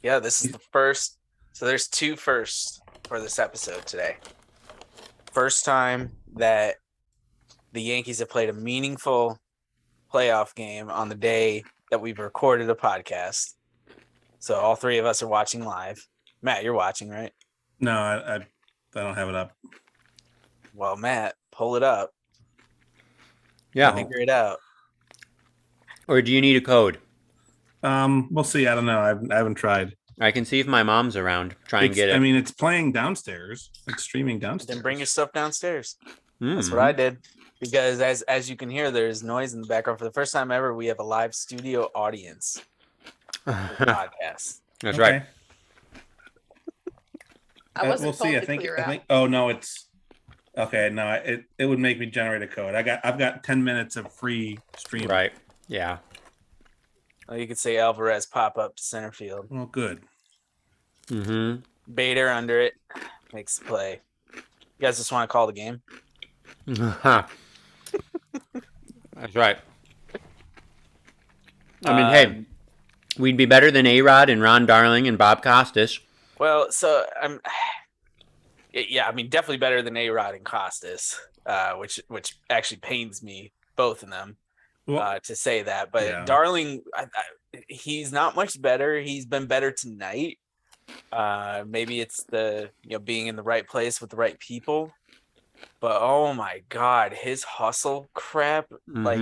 Yeah, this is the first. So there's two firsts for this episode today. First time that the Yankees have played a meaningful playoff game on the day that we've recorded a podcast. So all three of us are watching live. Matt, you're watching, right? No, I don't have it up. Well, Matt, pull it up. Yeah. Figure it out. Or do you need a code? We'll see. I don't know. I haven't tried. I can see if my mom's around. Try and get it. I mean, it's playing downstairs. It's streaming downstairs. Then bring your stuff downstairs. Mm. That's what I did. Because as you can hear, there's noise in the background. For the first time ever, we have a live studio audience for the podcast. That's right. We'll see. I think. Oh no, it's okay. No, it would make me generate a code. I've got 10 minutes of free stream. Right. Yeah. Oh, you could say Alvarez pop up to center field. Well, good. Mm-hmm. Bader under it makes the play. You guys just want to call the game? That's right. I mean, hey, we'd be better than A-Rod and Ron Darling and Bob Costas. Well, so yeah, I mean, definitely better than A-Rod and Costas, which actually pains me, both of them, to say that. But yeah. Darling, he's not much better. He's been better tonight. Maybe it's the being in the right place with the right people. But oh my God, his hustle crap! Mm-hmm. Like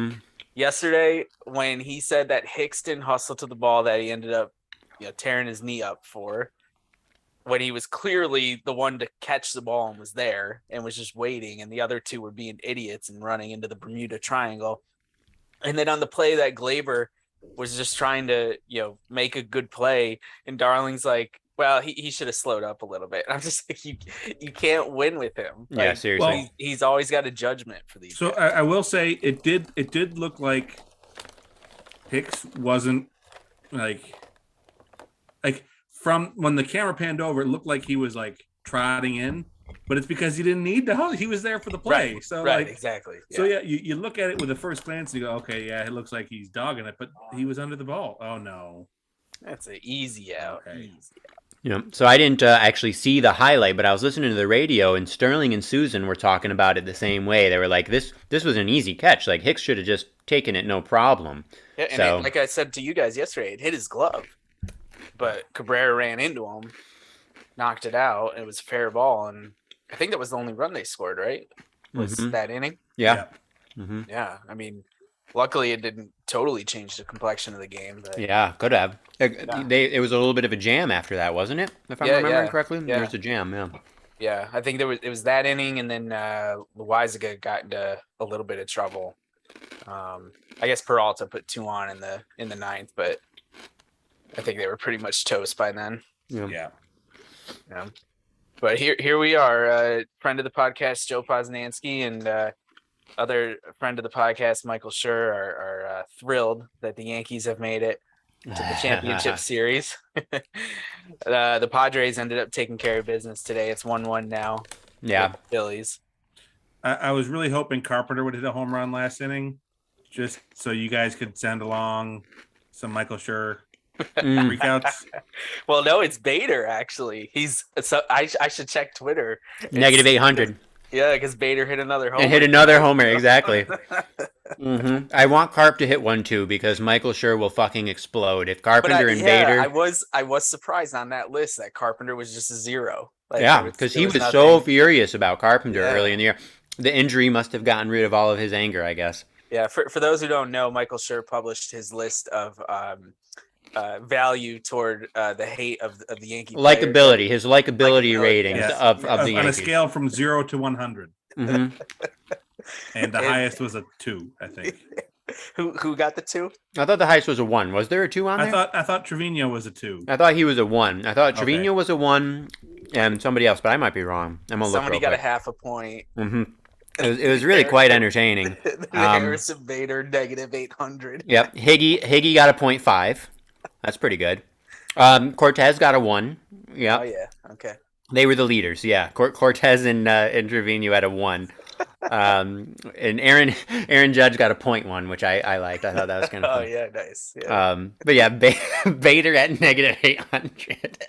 yesterday, when he said that Hicks didn't hustle to the ball, that he ended up tearing his knee up for, when he was clearly the one to catch the ball and was there and was just waiting, and the other two were being idiots and running into the Bermuda Triangle. And then on the play that Glaber was just trying to make a good play, and Darling's like, well, he should have slowed up a little bit. I'm just like, you can't win with him. Yeah, like, seriously. Well, he's always got a judgment for these. So I will say it did look like Hicks wasn't like from when the camera panned over, it looked like he was like trotting in, but it's because he didn't need to. He was there for the play. Right, so right, like exactly. Yeah. So yeah, you look at it with the first glance and you go, okay, yeah, it looks like he's dogging it, but he was under the ball. Oh no. That's an easy out. Okay. Easy out. So I didn't actually see the highlight, but I was listening to the radio, and Sterling and Susan were talking about it the same way. They were like, this was an easy catch. Like, Hicks should have just taken it, no problem. Yeah, and like I said to you guys yesterday, it hit his glove. But Cabrera ran into him, knocked it out. It was a fair ball, and I think that was the only run they scored, right? Was that inning? Yeah. Mm-hmm. Yeah, I mean, luckily it didn't totally change the complexion of the game. But yeah, could have. It was a little bit of a jam after that, wasn't it? If I'm remembering correctly, there was a jam. Yeah. Yeah, I think it was that inning, and then Loaizaga got into a little bit of trouble. I guess Peralta put 2 on in the ninth, but I think they were pretty much toast by then. Yeah. But here we are, friend of the podcast Joe Poznansky and other friend of the podcast Michael Schur are thrilled that the Yankees have made it to the championship series. The Padres ended up taking care of business today. It's 1-1 now. Yeah, Phillies. I was really hoping Carpenter would hit a home run last inning, just so you guys could send along some Michael Schur freakouts. Well, no, it's Bader actually. I should check Twitter. Negative 800. Yeah, because Bader hit another homer. And hit another homer, exactly. I want Carp to hit one too, because Michael Schur will fucking explode. If Carpenter and Bader... I was surprised on that list that Carpenter was just a 0. Like, because he was so furious about Carpenter early in the year. The injury must have gotten rid of all of his anger, I guess. Yeah, for those who don't know, Michael Schur published his list of value toward the hate of the Yankee likability, his likability ratings of the Yankees. On a scale from 0 to 100. Mm-hmm. And the highest was a 2, I think. Who got the 2? I thought the highest was a 1. Was there a 2 on there? I thought Trevino was a 2. I thought he was a 1. I thought Trevino was a 1 and somebody else, but I might be wrong. Somebody got a half a point. Mm-hmm. It was really quite entertaining. Harrison Bader, negative 800. Yep. Higgy got a 0.5. That's pretty good. Cortez got a 1. Yeah. Oh, yeah. Okay. They were the leaders, yeah. Cortez and Trevino had a 1. And Aaron Judge got a .1, which I liked. I thought that was kind of Oh funny. yeah, nice. Yeah. But yeah, Bader at -800.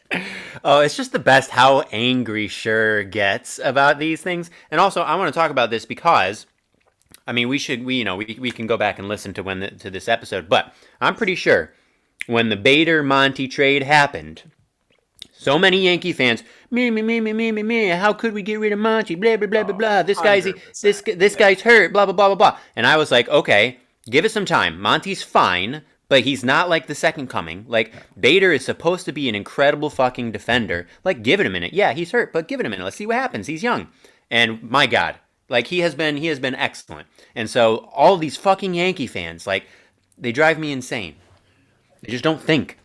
Oh, it's just the best how angry Schur gets about these things. And also, I want to talk about this because, I mean, we can go back and listen to to this episode, but I'm pretty sure when the Bader Monty trade happened, so many Yankee fans, me. How could we get rid of Monty? Blah blah blah blah blah. This guy's 100%. this guy's hurt. Blah blah blah blah blah. And I was like, okay, give it some time. Monty's fine, but he's not like the second coming. Like Bader is supposed to be an incredible fucking defender. Like, give it a minute. Yeah, he's hurt, but give it a minute. Let's see what happens. He's young, and my God, like he has been excellent. And so all these fucking Yankee fans, like, they drive me insane. They just don't think.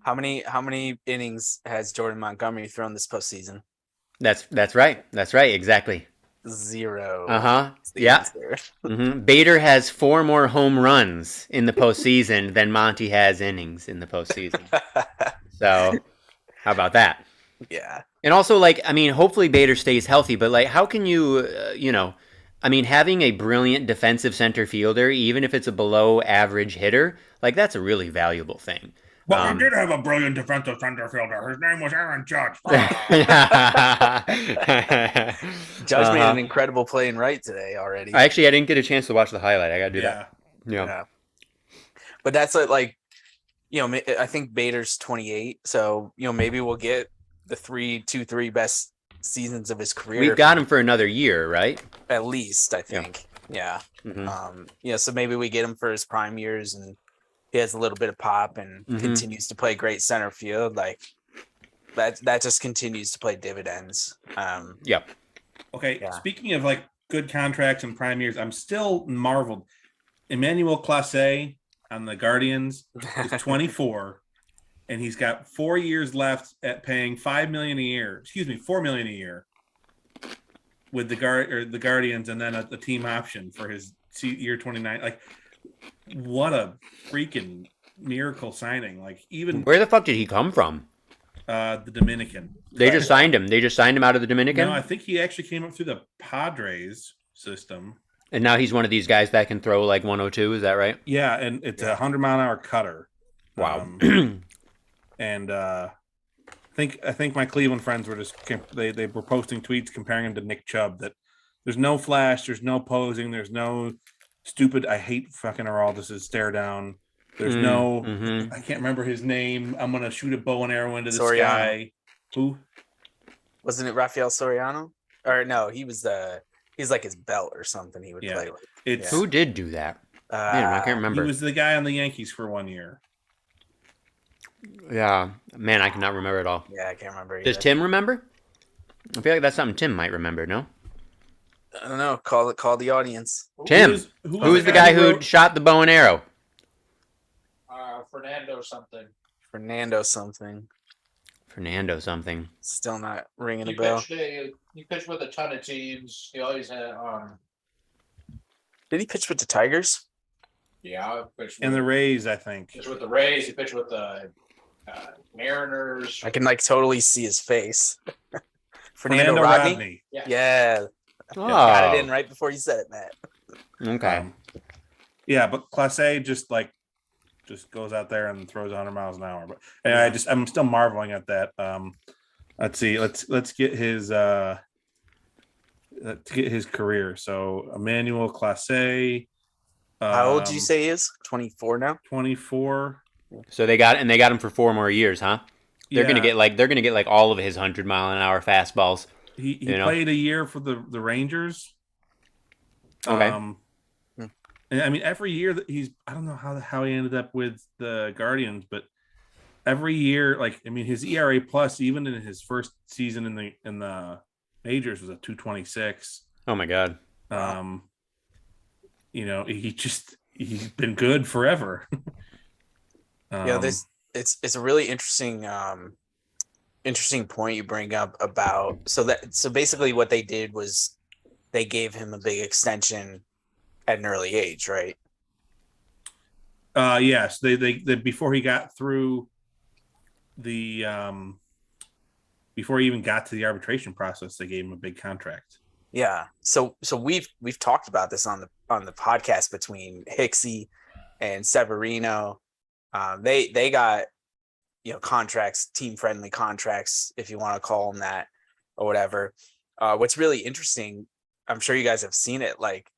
How many innings has Jordan Montgomery thrown this postseason? That's right. That's right. Exactly. 0. Uh-huh. That's the Yeah. answer. Bader has 4 more home runs in the postseason than Monty has innings in the postseason. So, how about that? Yeah. And also, like, I mean, hopefully Bader stays healthy, but like, how can you, I mean, having a brilliant defensive center fielder, even if it's a below average hitter, like, that's a really valuable thing. But we did have a brilliant defensive center fielder. His name was Aaron Judge. Judge made an incredible play in right today already. I didn't get a chance to watch the highlight. I gotta do that. Yeah. But that's like, I think Bader's 28, so maybe we'll get the 3 best seasons of his career. We've got him for another year, right? At least, I think. Yeah. So maybe we get him for his prime years, and he has a little bit of pop and continues to play great center field. Like that just continues to play dividends. Yep. Okay. Yeah. Speaking of like good contracts and prime years, I'm still marveled. Emmanuel Clase on the Guardians is 24, and he's got 4 years left at paying $5 million a year. Excuse me, $4 million a year with the Guardians, and then the team option for his year 29. Like, what a freaking miracle signing! Like, even where the fuck did he come from? The Dominican. They just signed him. They just signed him out of the Dominican. No, I think he actually came up through the Padres system. And now he's one of these guys that can throw like 102. Is that right? Yeah, and it's a 100-mile-an-hour cutter. Wow. And I think my Cleveland friends were they were posting tweets comparing him to Nick Chubb. That there's no flash, there's no posing, there's no stupid. I hate fucking Araldis' stare down. There's no. I can't remember his name. I'm gonna shoot a bow and arrow into the sky. Who? Wasn't it Rafael Soriano? Or no, he's like his belt or something he would play with. Who did do that? Man, I can't remember. He was the guy on the Yankees for 1 year. Yeah, man, I cannot remember at all. Yeah, I can't remember either. Does Tim remember? I feel like that's something Tim might remember. No. I don't know. Call the audience. Tim, who was the guy who shot the bow and arrow? Fernando something. Still not ringing a bell. He pitched with a ton of teams. He always had Did he pitch with the Tigers? Yeah, and the Rays, I think. Pitched with the Rays. He pitched with the Mariners. I can like totally see his face. Fernando Rodney. Yeah. Oh. Got it in right before you said it, Matt. Okay. Yeah, but Clase just goes out there and throws 100 miles an hour. But anyway, I'm still marveling at that. Let's see. Let's get his career. So Emmanuel Clase. How old did you say he is? 24 now. 24. So they got him for 4 more years, huh? They're gonna get like all of his 100-mile-an-hour fastballs. He played a year for the Rangers. Okay. And I mean, every year that I don't know how he ended up with the Guardians, but every year, like, I mean, his ERA plus, even in his first season in the majors, was a 2.26. Oh my God. He's been good forever. It's a really interesting point you bring up about so basically what they did was they gave him a big extension at an early age, right? Yes, they before he got through before he even got to the arbitration process, they gave him a big contract. Yeah. So we've talked about this on the podcast between Hicksy and Severino. They got, contracts, team friendly contracts, if you want to call them that, or whatever. What's really interesting, I'm sure you guys have seen it. Like,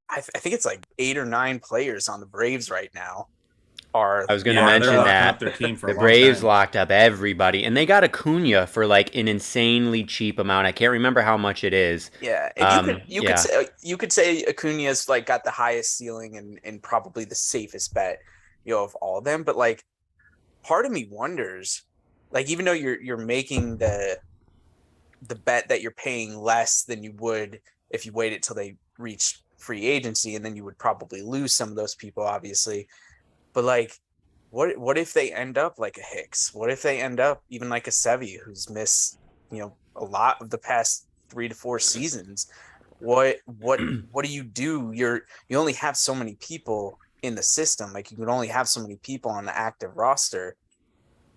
I think it's like 8 or 9 players on the Braves right now are I was going to Yeah, they're mention locking that up their team for a the long Braves time. locked up everybody, and they got Acuna for like an insanely cheap amount. I can't remember how much it is. Yeah, and Yeah, you could say Acuna's like got the highest ceiling and probably the safest bet, of all of them. But like, part of me wonders, like, even though you're making the bet that you're paying less than you would if you waited till they reach free agency, and then you would probably lose some of those people, obviously. But like, what if they end up like a Hicks? What if they end up even like a Sevy, who's missed, a lot of the past 3 to 4 seasons? What do you do? You only have so many people in the system. Like, you can only have so many people on the active roster.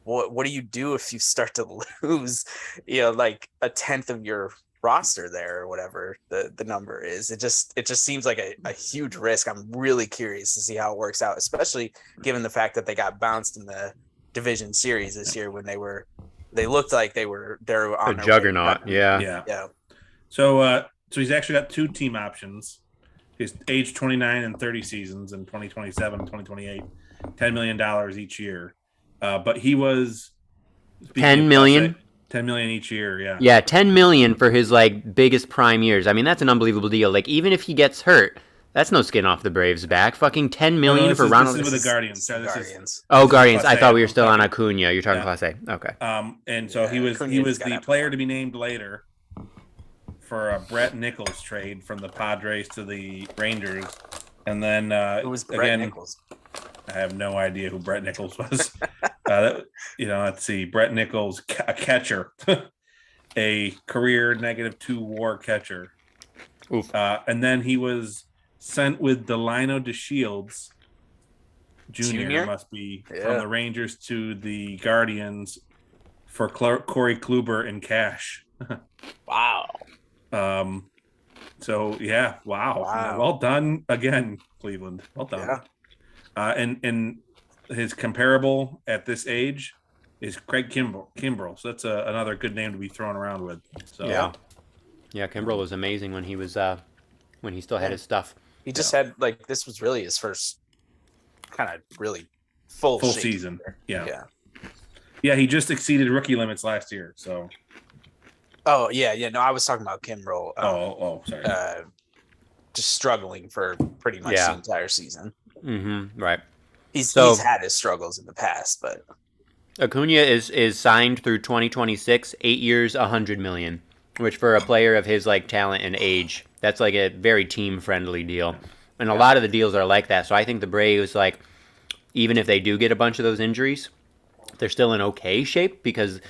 What do you do if you start to lose, like a tenth of your roster there, or whatever the number is? It just seems like a huge risk. I'm really curious to see how it works out, especially given the fact that they got bounced in the division series this year when they looked like they're a on their way. juggernaut. Yeah. Yeah. Yeah. So he's actually got 2 team options. He's age 29 and 30 seasons in 2027 and 2028, $10 million each year. But he was 10 million. 10 million each year. Yeah. Yeah, 10 million for his like biggest prime years. I mean, that's an unbelievable deal. Like, even if he gets hurt, that's no skin off the Braves' back. Fucking 10 No, million this for is, Ronald. this is with the Guardians. This Sorry, is this Guardians. is Oh, this is Guardians. Class I A. thought we were I'm still on talking- Acuna. You're talking Yeah. Class A. Okay. And so Yeah, he was Acuna's gotta the have player one. to be named later for a Brett Nichols trade from the Padres to the Rangers, and then It was Brett again, Nichols. I have no idea who Brett Nichols was. Let's see, Brett Nichols, a catcher, a career -2 WAR catcher, Oof. and then he was sent with Delino DeShields Jr. must be from Yeah. the Rangers to the Guardians for Corey Kluber and cash. Wow. So yeah, wow. Wow. Well done again, Cleveland. Well done. Yeah. And his comparable at this age is Craig Kimbrell. So that's another good name to be thrown around with. So Yeah, Kimbrel was amazing when he was when he still had his stuff. He just had, like, this was really his first kind of really full shape season. year. Yeah, he just exceeded rookie limits last year. So Oh yeah. No, I was talking about Kimbrel. sorry. Just struggling for pretty much the entire season. Mm-hmm. Right. He's So- had his struggles in the past, but Acuna is signed through 2026, 8 years, 100 million, which for a player of his like talent and age, that's like a very team friendly deal. And a lot of the deals are like that. So I think the Braves, like, even if they do get a bunch of those injuries, they're still in okay shape because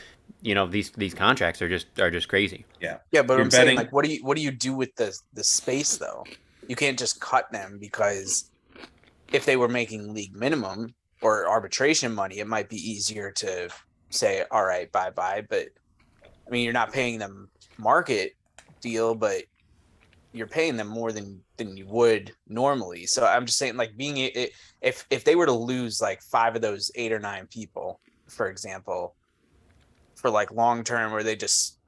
these contracts are just crazy. Yeah. but You're I'm saying, betting- like, what do you do with the space though? You can't just cut them, because if they were making league minimum or arbitration money, it might be easier to say, all right, bye. But I mean, you're not paying them market deal, but you're paying them more than you would normally. So I'm just saying, like, if they were to lose like 5 of those 8 or 9 people, for example, for like long term, where they just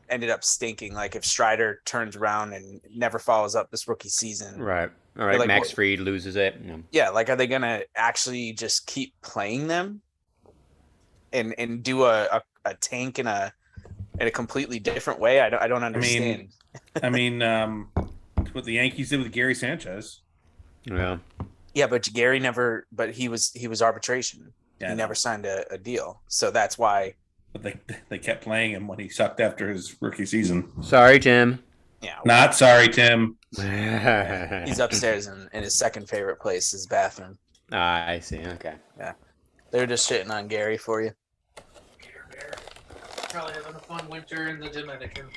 ended up stinking, like if Strider turns around and never follows up this rookie season, Right. All right. Like, Max what- Fried loses it. yeah, like, are they gonna actually just keep playing them and do a tank in a completely different way? I don't understand. I mean, what the Yankees did with Gary Sanchez. Yeah. Yeah, but Gary never. But he was arbitration. Yeah, he I never know. signed a deal, so that's why. But they kept playing him when he sucked after his rookie season. Sorry, Tim. Yeah, Not sorry, Tim. he's upstairs in his second favorite place, his bathroom. I see. Okay. They're just shitting on Gary for you. Peter Bear. Probably having a fun winter in the Dominican.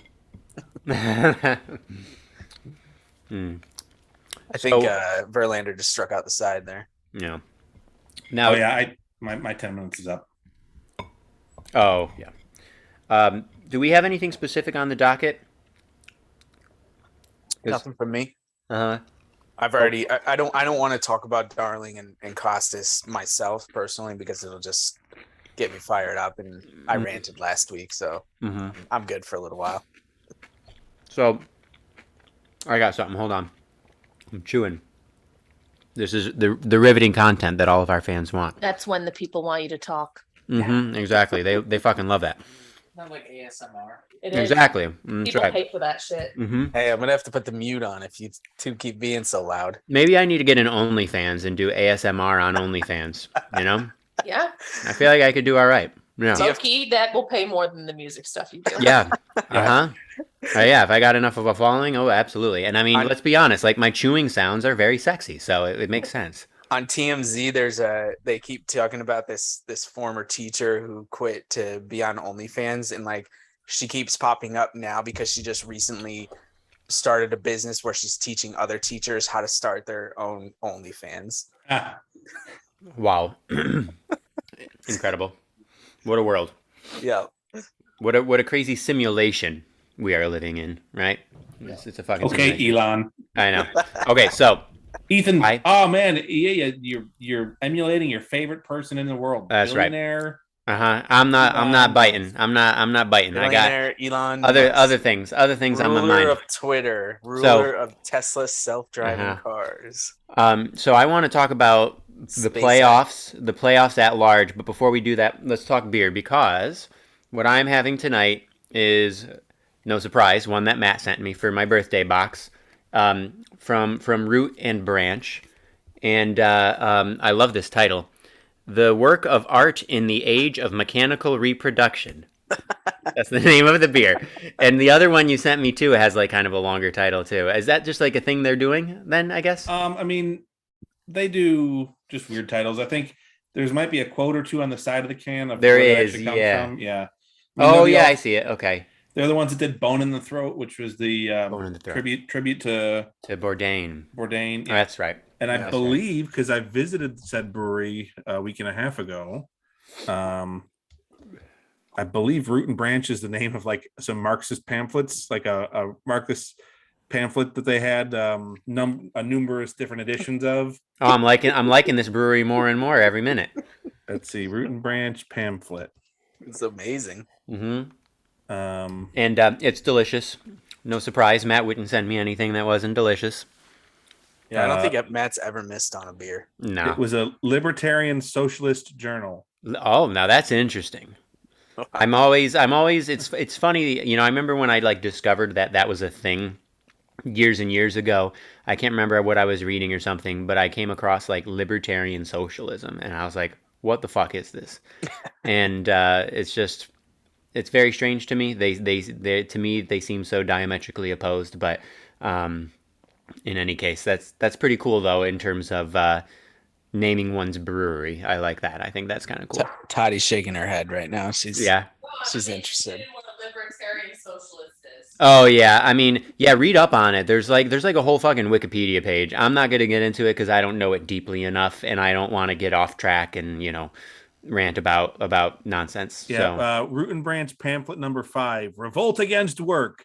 I think So- Verlander just struck out the side there. Yeah. Now. Oh yeah, my 10 minutes is up. Oh yeah. Do we have anything specific on the docket? Nothing from me. Uh-huh. I've already. I don't want to talk about Darling and Costas myself personally because it'll just get me fired up. And I ranted last week, so I'm good for a little while. So, I got something. Hold on. I'm chewing. This is the riveting content that all of our fans want. That's when the people want you to talk. Exactly. They fucking love that. Not like ASMR. It is. Exactly. That's People right. pay for that shit. Hey, I'm gonna have to put the mute on if you two keep being so loud. Maybe I need to get an OnlyFans and do ASMR on OnlyFans. You know? Yeah. I feel like I could do all right. Yeah. Low key, that will pay more than the music stuff you do. Yeah. Yeah, if I got enough of a following, oh, absolutely. And I mean, let's be honest, like my chewing sounds are very sexy, so it makes sense. On TMZ, they keep talking about this former teacher who quit to be on OnlyFans, and like she keeps popping up now because she just recently started a business where she's teaching other teachers how to start their own OnlyFans. Wow. Incredible. What a world. Yeah. What a crazy simulation we are living in, right? It's a fucking Okay, simulation. Elon. I know. Okay, so Ethan. Oh man, yeah, you're emulating your favorite person in the world. That's right. Billionaire. I'm not biting. I'm not biting. I got Elon other things on my mind. Ruler of Twitter, ruler of Tesla self-driving cars. So I want to talk about the playoffs at large. But before we do that, let's talk beer, because what I'm having tonight is, no surprise, one that Matt sent me for my birthday box, from Root and Branch, and I love this title. The work of art in the age of mechanical reproduction. That's the name of the beer. And the other one you sent me too has like kind of a longer title too. Is that just like a thing they're doing then, I guess? I mean, they do just weird titles. I think there might be a quote or two on the side of the can of there where it is, actually comes yeah. from. Yeah. I see it. Okay. They're the ones that did Bone in the Throat, which was the tribute to Bourdain. Bourdain. Yeah. Oh, that's right. And I believe, because I visited said brewery a week and a half ago, I believe Root and Branch is the name of like some Marxist pamphlets, like a Marxist pamphlet that they had numerous different editions of. Oh, I'm liking this brewery more and more every minute. Let's see, Root and Branch pamphlet. It's amazing. And it's delicious. No surprise, Matt wouldn't send me anything that wasn't delicious. Yeah, I don't think Matt's ever missed on a beer. No. It was a libertarian socialist journal. Oh, now that's interesting. I'm always it's funny, you know, I remember when I like discovered that was a thing years and years ago. I can't remember what I was reading or something, but I came across like libertarian socialism and I was like, what the fuck is this? And it's very strange to me. They to me they seem so diametrically opposed, but in any case, that's pretty cool though in terms of naming one's brewery. I like that. I think that's kind of cool. Toddie's shaking her head right now. She's interested. What a libertarian socialist is. Oh yeah, I mean, yeah, read up on it. There's like a whole fucking Wikipedia page. I'm not gonna get into it because I don't know it deeply enough, and I don't want to get off track and rant about nonsense. Yeah, so. Root and Branch pamphlet number 5, Revolt Against Work.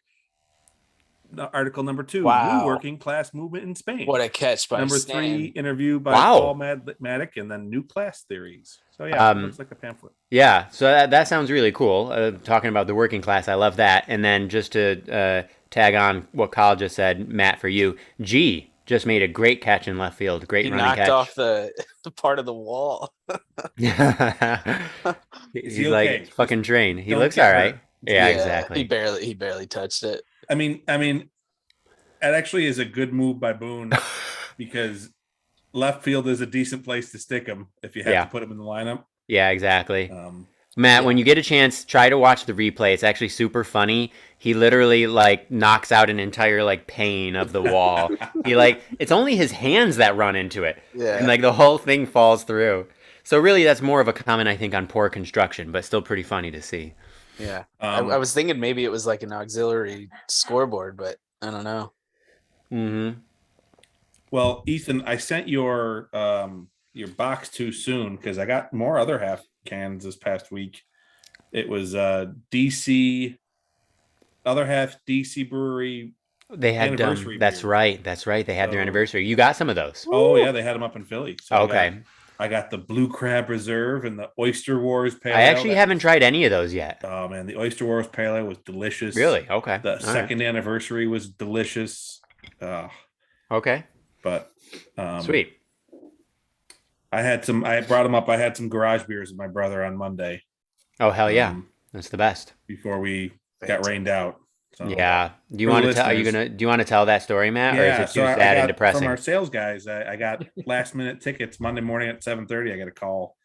Article number 2, New Working Class Movement in Spain. What a catch by number Stan. 3, interview by Paul Maddock, and then New Class Theories. So yeah, it looks like a pamphlet. Yeah, so that sounds really cool. Talking about the working class, I love that. And then just to tag on what Kyle just said, Matt, for you, G just made a great catch in left field. Great running catch. He knocked off the part of the wall. He's like fucking train. He looks all right. Yeah, exactly. He barely touched it. I mean, it actually is a good move by Boone because left field is a decent place to stick him if you have to put him in the lineup. Yeah, exactly. Matt, when you get a chance, try to watch the replay. It's actually super funny. He literally like knocks out an entire like pane of the wall. It's only his hands that run into it. Yeah. And like the whole thing falls through. So really that's more of a comment, I think, on poor construction, but still pretty funny to see. Yeah. I was thinking maybe it was like an auxiliary scoreboard, but I don't know. Mm-hmm. Well, Ethan, I sent your box too soon because I got more other half cans this past week. It was DC, other half DC Brewery They had Anniversary that's beer. right. That's right. They had their So- anniversary. You got some of those. Oh yeah, they had them up in Philly. So Okay. I got the Blue Crab Reserve and the Oyster Wars Pale I Ale. actually haven't tried any of those yet. Oh man, the Oyster Wars Pale Ale was delicious. Really? Okay. The All second anniversary was delicious. right. Okay. But Sweet. I brought them up. I had some garage beers with my brother on Monday. Oh hell yeah. um, That's the best. Before we got rained out. So, Yeah. Do you for want the to tell? Are you listeners. Do you want to tell that story, Matt, or is Yeah, it so too I sad and got depressing? from our sales guys. I got last minute tickets Monday morning at 7:30. I got a call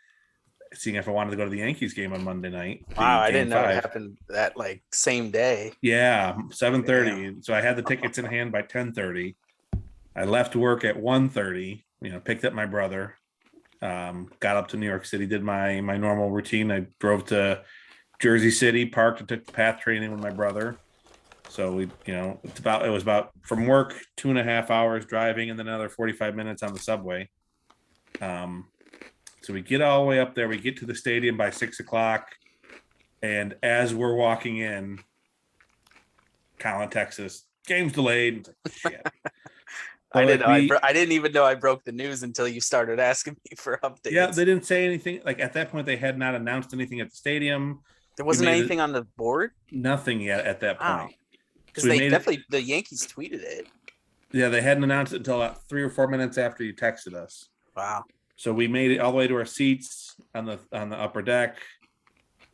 seeing if I wanted to go to the Yankees game on Monday night. Wow, I Game didn't know it 5. happened that like same day. Yeah, 7:30. So I had the tickets in hand by 10:30. I left work at 1:30. Picked up my brother. Got up to New York City. Did my normal routine. I drove to Jersey City, parked, and took the path training with my brother. So it was about from work 2.5 hours driving, and then another 45 minutes on the subway. So we get all the way up there. We get to the stadium by 6:00, and as we're walking in, Colin, Texas, game's delayed. It's like, shit. I didn't even know I broke the news until you started asking me for updates. Yeah, they didn't say anything. Like at that point, they had not announced anything at the stadium. There wasn't anything on the board. Nothing yet at that Wow. point. Because So we they made definitely the Yankees tweeted it. Yeah, they hadn't announced it until about 3 or 4 minutes after you texted us. Wow. So we made it all the way to our seats on the upper deck,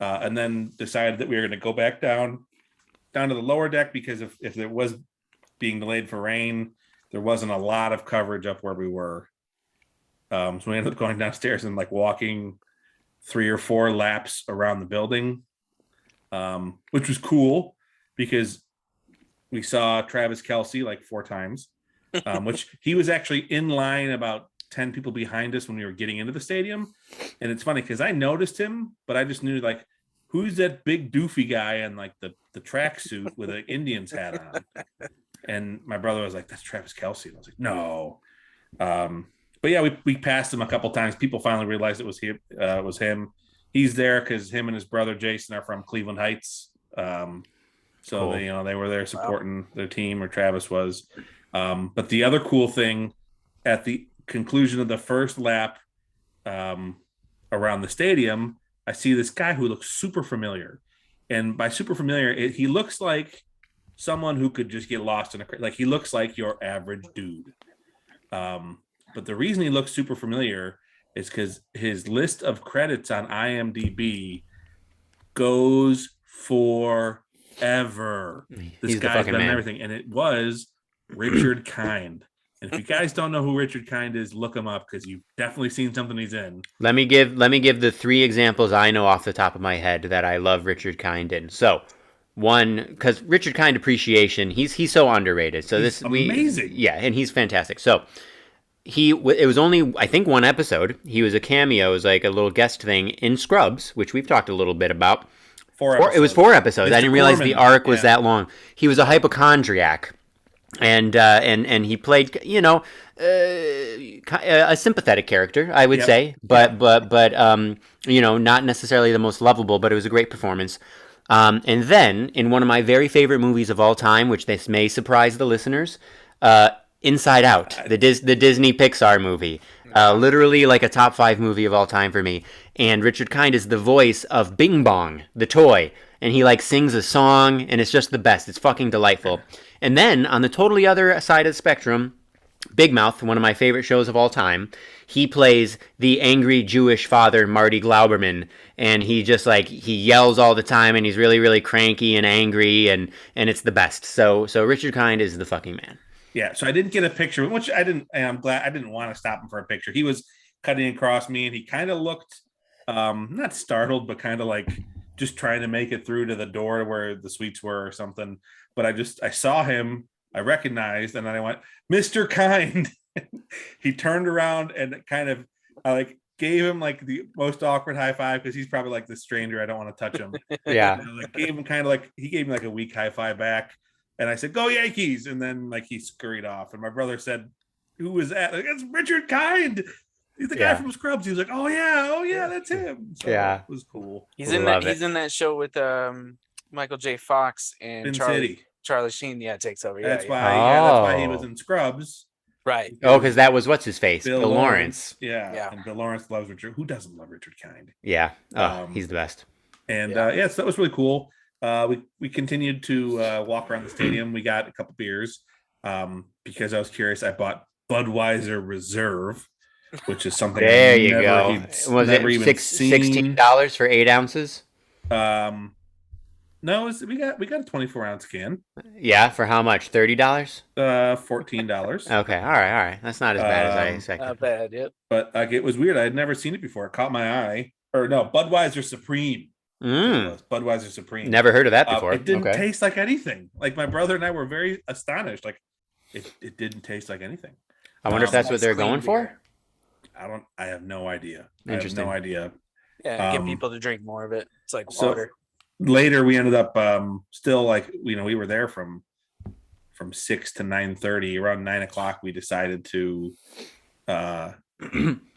and then decided that we were going to go back down to the lower deck because if it was being delayed for rain, there wasn't a lot of coverage up where we were. So we ended up going downstairs and like walking 3 or 4 laps around the building, which was cool because we saw Travis Kelce like 4 times, which he was actually in line about 10 people behind us when we were getting into the stadium. And it's funny because I noticed him, but I just knew like, who's that big doofy guy in like the tracksuit with an Indians hat on? And my brother was like, that's Travis Kelce. And I was like, no. But yeah, we passed him a couple times. People finally realized it was him. He's there because him and his brother Jason are from Cleveland Heights. So Cool. they were there supporting their team, or Travis was. But the other cool thing at the conclusion of the first lap around the stadium, I see this guy who looks super familiar. And by super familiar, he looks like someone who could just get lost in like he looks like your average dude. But the reason he looks super familiar is because his list of credits on IMDb goes forever. This He's the guy's fucking done man. everything, and it was Richard Kind. And if you guys don't know who Richard Kind is, look him up because you've definitely seen something he's in. Let me give the 3 examples I know off the top of my head that I love Richard Kind in. So, one, because Richard Kind appreciation, he's so underrated. So He's amazing. and he's fantastic. So it was only I think 1 episode. He was a cameo, it was like a little guest thing in Scrubs, which we've talked a little bit about. 4 It was 4 episodes. Mr. I didn't realize the Corman, arc was yeah. that long. He was a hypochondriac. And he played, a sympathetic character, I would Yep. say, but not necessarily the most lovable, but it was a great performance. And then in one of my very favorite movies of all time, which this may surprise the listeners, Inside Out, the Disney Pixar movie, literally like a top 5 movie of all time for me. And Richard Kind is the voice of Bing Bong, the toy, and he like sings a song, and it's just the best. It's fucking delightful. And then on the totally other side of the spectrum, Big Mouth, one of my favorite shows of all time, he plays the angry Jewish father, Marty Glauberman, and he just like, he yells all the time, and he's really, really cranky and angry, and it's the best. So Richard Kind is the fucking man. Yeah, so I didn't get a picture, which I'm glad I didn't want to stop him for a picture. He was cutting across me, and he kind of looked not startled, but kind of like just trying to make it through to the door where the suites were or something. But I saw him, I recognized, and then I went, Mr. Kind. He turned around and kind of gave him like the most awkward high five because he's probably like the stranger. I don't want to touch him. Yeah. And I gave him kind of like, he gave me like a weak high five back. And I said, go Yankees. And then like he scurried off. And my brother said, who was that? Like, it's Richard Kind. He's the guy from Scrubs. He was like, oh yeah, that's him. So Yeah. it was cool. He's in that show with Michael J. Fox and Sin Charlie. City. Charlie Sheen, takes over. That's Yeah. why. Yeah, that's why he was Oh. in Scrubs. Right. Oh, because that was what's his face, Bill Lawrence. Yeah, and Bill Lawrence loves Richard. Who doesn't love Richard Kind? Yeah, he's the best. And so that was really cool. We continued to walk around the stadium. We got a couple beers because I was curious. I bought Budweiser Reserve, which is something There I've you never go. even- Was never it even $16 for 8 ounces? No, we got a 24-ounce can. Yeah, for how much? $30? $14. Okay, all right. That's not as bad as I expected. Not bad. Yep. But like it was weird. I had never seen it before. It caught my eye. Or no, Budweiser Supreme. Budweiser Supreme. Never heard of that before. It didn't taste like anything. Like my brother and I were very astonished. Like it didn't taste like anything. I wonder if that's what they're going for. I have no idea. Interesting. I have no idea. Yeah, get people to drink more of it. It's like So water. later we ended up still like we were there from 6 to 9:30. Around 9 o'clock we decided to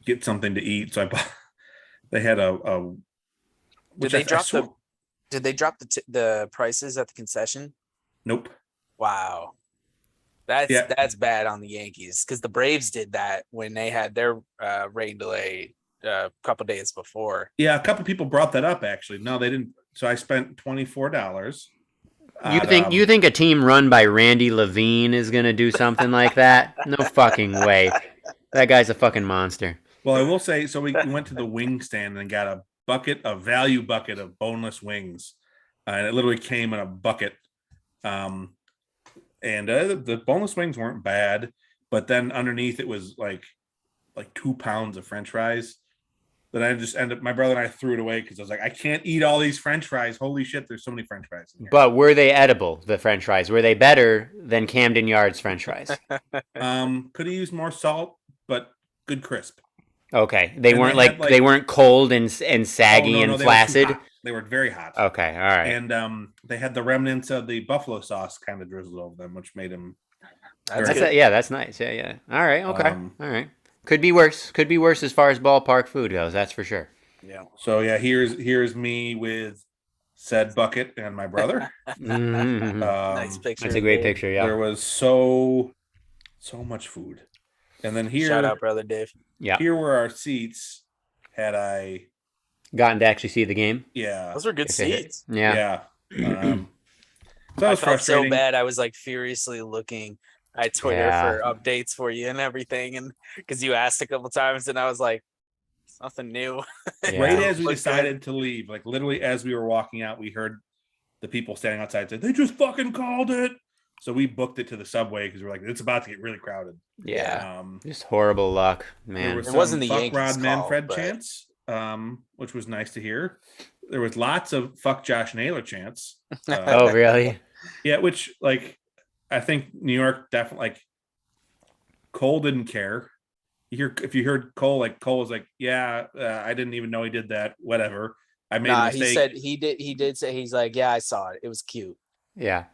get something to eat. So I bought. They had a. Did they drop the prices at the concession? Nope. Wow. That's bad on the Yankees because the Braves did that when they had their rain delay a couple days before. Yeah, a couple people brought that up actually. No, they didn't. So I spent $24. You think a team run by Randy Levine is gonna do something like that? No fucking way. That guy's a fucking monster. Well, I will say, so we went to the wing stand and got a value bucket of boneless wings, and it literally came in a bucket. And the boneless wings weren't bad, but then underneath it was like 2 pounds of French fries. Then I just ended up, my brother and I threw it away because I was like, I can't eat all these French fries. Holy shit, there's so many French fries in here. But were they edible, the French fries? Were they better than Camden Yards French fries? Could have used more salt, but good crisp. Okay, they And weren't they had, they weren't cold and saggy no, and they were too flaccid. hot. They were very hot. Okay, all right. And they had the remnants of the buffalo sauce kind of drizzled over them, which made them. That's That's nice. Yeah. All right. Okay. All right. Could be worse. Could be worse as far as ballpark food goes. That's for sure. Yeah. So yeah, here's me with said bucket and my brother. Mhm. Nice picture. That's a great picture. Yeah. There was so much food, and then here, Shout out, brother Dave. Yeah. here were our seats. Had I, Gotten to actually see the game. yeah, Those were good If it hit. seats. Yeah. yeah. So that I was felt so frustrating. bad. I was like furiously looking at Twitter Yeah. for updates for you and everything, and because you asked a couple times, and I was like, "It's nothing new." Yeah. Right as we Looked decided to leave, like literally as we were walking out, we heard the people standing outside say, "They just fucking called it." So we booked it to the subway because we're like, it's about to get really crowded. Yeah. Just horrible luck, There man. was It wasn't some the fuck Yankees Rod call, Manfred but- chants, which was nice to hear. There was lots of fuck Josh Naylor chants. Oh, really? Yeah, which like I think New York definitely like Cole didn't care. If you heard Cole, like Cole was like, yeah, I didn't even know he did that. Whatever. I made a Nah, mistake. he said he did say he's like, yeah, I saw it. It was cute. Yeah.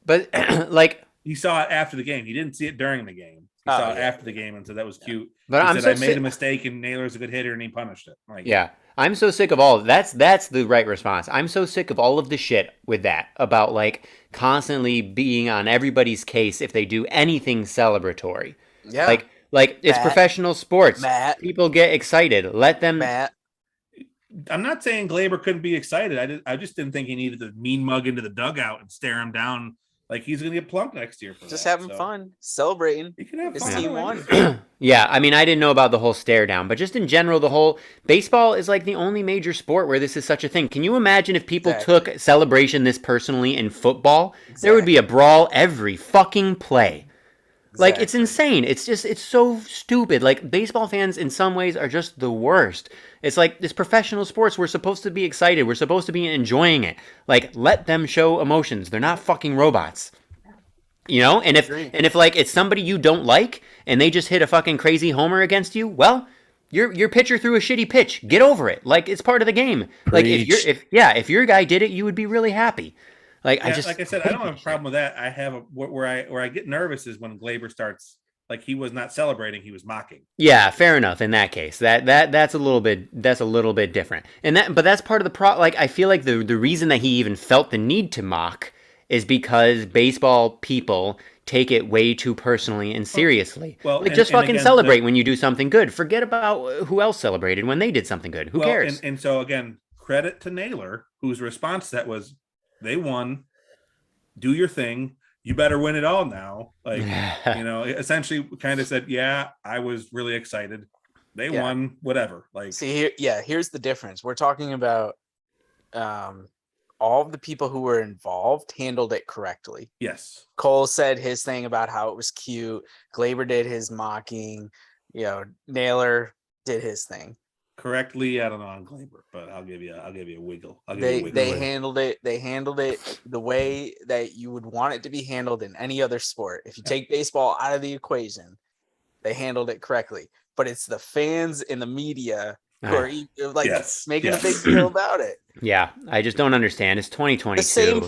But like, He saw it after the game. He didn't see it during the game. He Oh, saw it yeah. after the game and said that was cute. but He I'm said so I made sick. a mistake and Naylor's a good hitter and he punished it. Like, Yeah. I'm so sick of all that's the right response. I'm so sick of all of the shit with that about like constantly being on everybody's case if they do anything celebratory. Yeah, Like it's Matt. professional sports. Matt. People get excited. Let them Matt. I'm not saying Glaber couldn't be excited. I just didn't think he needed to mean mug into the dugout and stare him down like he's gonna get plunked next year for Just that. having So, fun, celebrating. He can have His fun. team otherwise. won. Yeah, I mean, I didn't know about the whole stare down, but just in general, the whole baseball is like the only major sport where this is such a thing. Can you imagine if people Exactly. took celebration this personally in football? There would be a brawl every fucking play. Like, it's insane. It's so stupid. Like, baseball fans in some ways are just the worst. It's like, this professional sports, we're supposed to be excited. We're supposed to be enjoying it. Like, let them show emotions. They're not fucking robots. You know? And if like, it's somebody you don't like, and they just hit a fucking crazy homer against you, well, your pitcher threw a shitty pitch. Get over it. Like, it's part of the game. Like, if your guy did it, you would be really happy. Like, Yeah, like I said, I don't have a problem with that. I have where I get nervous is when Glaber starts like he was not celebrating, he was mocking. Yeah, fair enough. In that case, that's a little bit different. But that's part of the like I feel like the reason that he even felt the need to mock is because baseball people take it way too personally and seriously. Well, Like, and- just and fucking again, celebrate when you do something good. Forget about who else celebrated when they did something good. Who Well, cares? and so again, credit to Naylor, whose response to that was, "They won. Do your thing. You better win it all now." Like, essentially, kind of said, "Yeah, I was really excited. They Yeah. won. Whatever." Like, See here, here's the difference. We're talking about all of the people who were involved handled it correctly. yes, Cole said his thing about how it was cute. Glaber did his mocking. Naylor did his thing. correctly. I don't know on Glaber, but I'll give you a wiggle. They handled it. They handled it the way that you would want it to be handled in any other sport. If you take baseball out of the equation, they handled it correctly. But it's the fans and the media who are like making a big deal about it. Yeah, I just don't understand. It's 2022.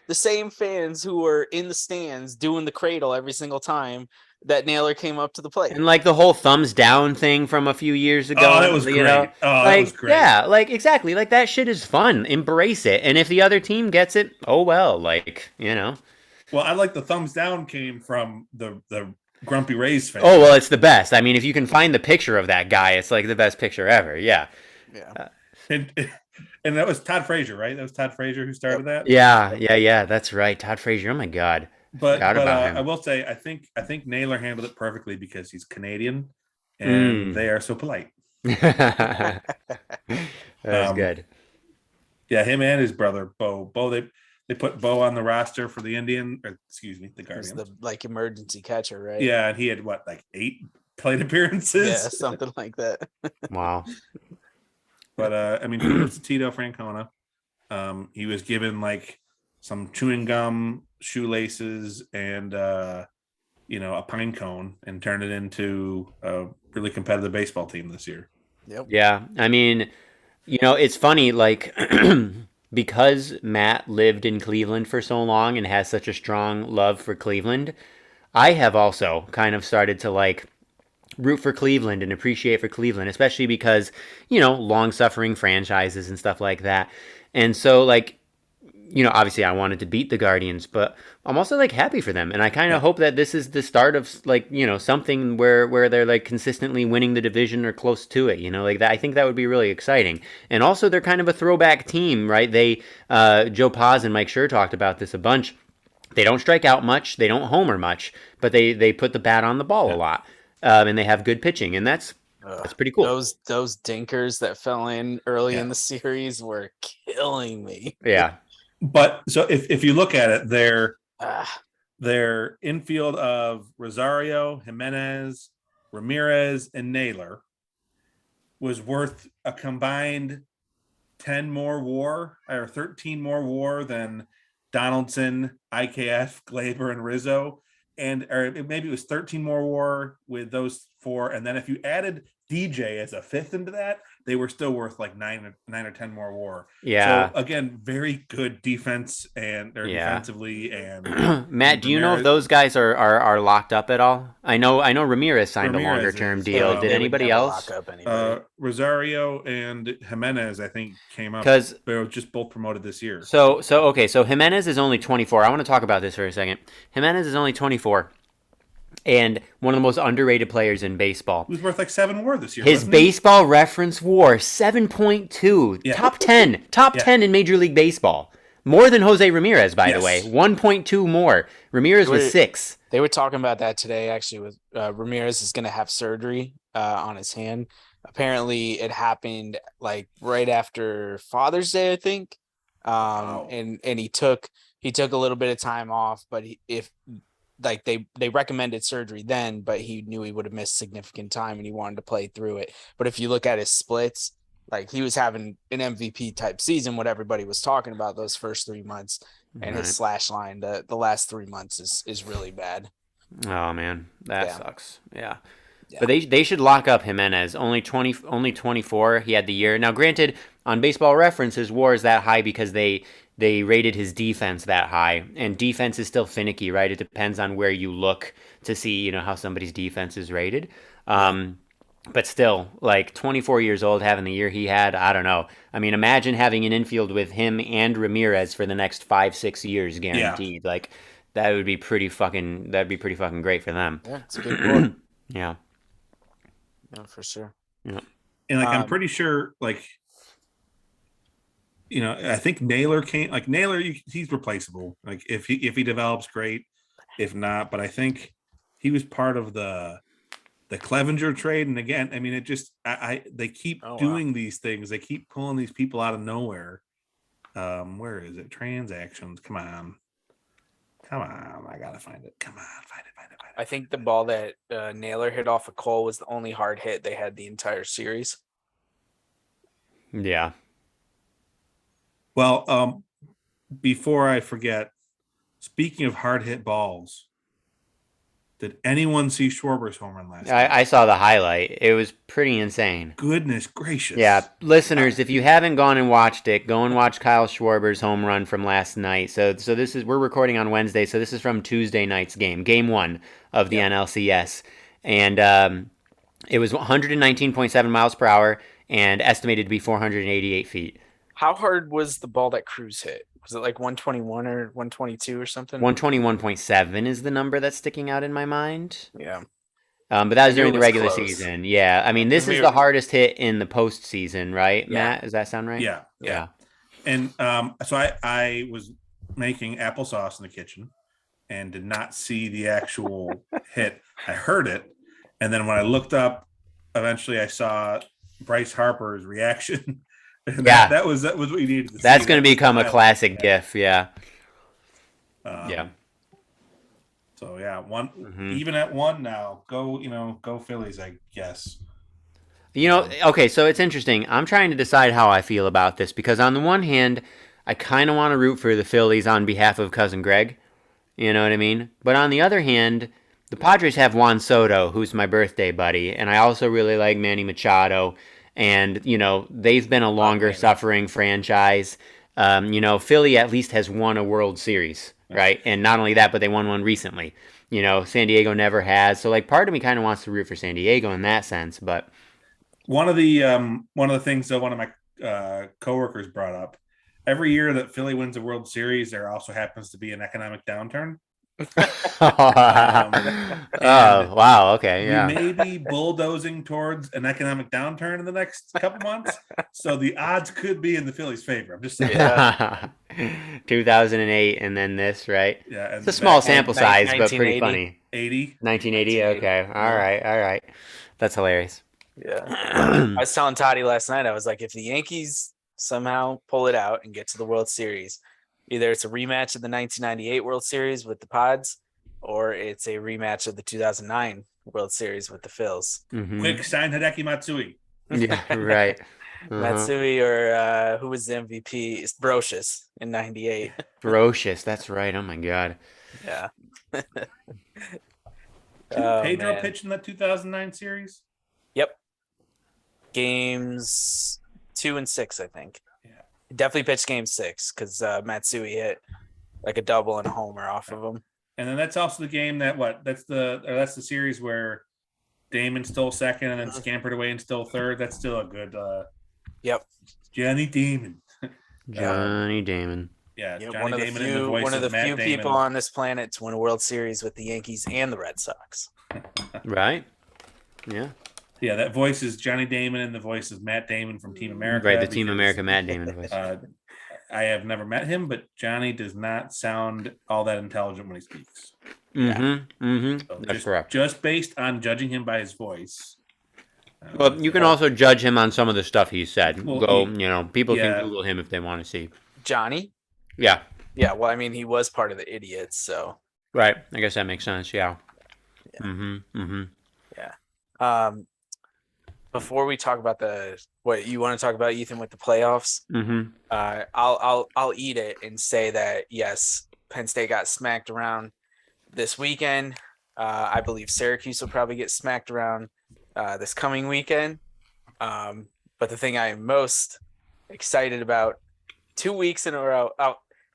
The same fans who were in the stands doing the cradle every single time that Naylor came up to the plate. And like the whole thumbs down thing from a few years ago. Oh, that was great. That was great. Yeah, like exactly. Like that shit is fun. Embrace it. And if the other team gets it, oh well. Well, I like the thumbs down came from the Grumpy Rays fan. Oh well, it's the best. I mean, if you can find the picture of that guy, it's like the best picture ever. Yeah. Yeah. And that was Todd Frazier, right? That was Todd Frazier who started that. Yeah. That's right. Todd Frazier. Oh my God. But I will say, I think Naylor handled it perfectly because he's Canadian and they are so polite. That was good. Yeah, him and his brother Bo. They put Bo on the roster for the the Guardians. The emergency catcher, right? Yeah, and he had 8 plate appearances. Yeah, something like that. Wow. But I mean, kudos to Tito Francona. He was given some chewing gum, shoelaces, and a pine cone, and turned it into a really competitive baseball team this year. Yep. Yeah, I mean, it's funny, because Matt lived in Cleveland for so long and has such a strong love for Cleveland, I have also kind of started to root for Cleveland and appreciate for Cleveland, especially because, long-suffering franchises and stuff like that. And so, obviously I wanted to beat the Guardians, but I'm also happy for them. And I kind of hope that this is the start of something where they're consistently winning the division or close to it, that. I think that would be really exciting. And also they're kind of a throwback team, right? They, Joe Paz and Mike Schur talked about this a bunch. They don't strike out much. They don't homer much, but they put the bat on the ball a lot. And they have good pitching, and that's pretty cool. Those dinkers that fell in early in the series were killing me. Yeah. But so if you look at it, their infield of Rosario, Jimenez, Ramirez, and Naylor was worth a combined 10 more WAR or 13 more WAR than Donaldson, IKF, Glaber, and Rizzo. Or maybe it was 13 more WAR with those 4. And then if you added DJ as a 5th into that, they were still worth 9 or 10 more WAR. Yeah. So again, very good defense defensively. And Matt, do you know if those guys are locked up at all? I know Ramirez signed a longer term deal. Did anybody else? Rosario and Jimenez, I think, came up because they were just both promoted this year. So Jimenez is only 24. I want to talk about this for a second. Jimenez is only 24. And one of the most underrated players in baseball. He was worth 7 WAR this year. His baseball reference WAR, 7.2. Yeah. Top 10. Top 10 in Major League Baseball. More than Jose Ramirez, by the way. 1.2 more. Ramirez was 6. They were talking about that today, actually, with Ramirez is going to have surgery on his hand. Apparently, it happened right after Father's Day, I think. Wow. And he took a little bit of time off, but they recommended surgery then, but he knew he would have missed significant time and he wanted to play through it. But if you look at his splits, he was having an MVP type season, what everybody was talking about those first 3 months, and his slash line, the last 3 months is really bad. Oh man, that sucks. Yeah. But they should lock up Jimenez. Only 24. He had the year. Now, granted, on Baseball Reference, his WAR is that high because they rated his defense that high, and defense is still finicky, right? It depends on where you look to see, how somebody's defense is rated. But still, like 24 years old, having the year he had, I don't know. I mean, imagine having an infield with him and Ramirez for the next 5, 6 years Yeah. guaranteed. Like that would be pretty fucking. That'd be pretty fucking great for them. Yeah, it's a good core. Yeah. Yeah, for sure. Yeah. And like I'm Um, pretty sure, like I think Naylor came. Like Naylor, he's replaceable. Like if he develops, great. If not, but I think he was part of the Clevenger trade. And again, I mean, it just they keep Oh, wow. doing these things. They keep pulling these people out of nowhere. Where is it? Transactions. Come on. I gotta find it. Come on, find it. I think the ball that Naylor hit off of Cole was the only hard hit they had the entire series. Yeah. Well, before I forget, speaking of hard hit balls, did anyone see Schwarber's home run last night? I saw the highlight. It was pretty insane. Goodness gracious. Yeah, listeners, if you haven't gone and watched it, go and watch Kyle Schwarber's home run from last night. So this is we're recording on Wednesday, so this is from Tuesday night's game 1 of the NLCS, and it was 119.7 miles per hour and estimated to be 488 feet. How hard was the ball that Cruz hit? Was it like 121 or 122 or something? 121.7 is the number that's sticking out in my mind. Yeah. But that was I knew during it the was regular close. season. Yeah, I mean, this We is were- the hardest hit in the postseason, right, Yeah. Matt? Does that sound right? Yeah. Yeah. And so I was making applesauce in the kitchen and did not see the actual hit. I heard it, and then when I looked up, eventually I saw Bryce Harper's reaction. And Yeah. that was what you needed to see. That's going to That was become the a classic GIF. Yeah. highlight. Yeah. So yeah, one Mhm. even at one now. Go Phillies, I guess. Okay, so it's interesting. I'm trying to decide how I feel about this because on the one hand, I kind of want to root for the Phillies on behalf of cousin Greg. You know what I mean? But on the other hand, the Padres have Juan Soto, who's my birthday buddy, and I also really like Manny Machado. And, they've been a longer suffering franchise. Philly at least has won a World Series, right? And not only that, but they won one recently. San Diego never has. So, like, part of me kind of wants to root for San Diego in that sense, but One of the things that one of my coworkers brought up, every year that Philly wins a World Series, there also happens to be an economic downturn. oh, wow. Okay. Yeah. We may be bulldozing towards an economic downturn in the next couple months. So the odds could be in the Phillies' favor. I'm just saying. Yeah. 2008 and then this, right? Yeah. And It's a small back in sample size, but pretty 1980. funny. 80. 1980. Okay. All right. That's hilarious. Yeah. I was telling Toddy last night, I was like, if the Yankees somehow pull it out and get to the World Series, either it's a rematch of the 1998 World Series with the Pods, or it's a rematch of the 2009 World Series with the Phils. Mhm. Quick, sign Hideki Matsui. Yeah, right. Matsui or who was the MVP? It's Brocious in 98. Ferocious. That's right. Oh my God. Yeah. Pedro man. pitched in that 2009 series. Yep. Games 2 and 6, I think. Yeah. Definitely pitched game 6 because Matsui hit like a double and a homer off of him. And then that's also the game that's the series where Damon stole second and then scampered away and stole third. That's still a good Yep. Johnny Damon. Johnny Damon. Yeah, Yep. Johnny One of the Damon in the few, voice one of the Matt few Damon. people on this planet to win a World Series with the Yankees and the Red Sox. Right? Yeah. Yeah, that voice is Johnny Damon and the voice is Matt Damon from Team America. Right. The Team because, America Matt Damon voice. I have never met him, but Johnny does not sound all that intelligent when he speaks. So That's correct. Just based on judging him by his voice. Well, you can also judge him on some of the stuff he said. Well, People yeah. can Google him if they want to see. Johnny? Yeah. Yeah, well, I mean, he was part of the Idiots, so. Right. I guess that makes sense. Yeah. Before we talk about what you want to talk about, Ethan, with the playoffs, I'll eat it and say that yes, Penn State got smacked around this weekend. I believe Syracuse will probably get smacked around this coming weekend. But the thing I am most excited about, 2 weeks in a row,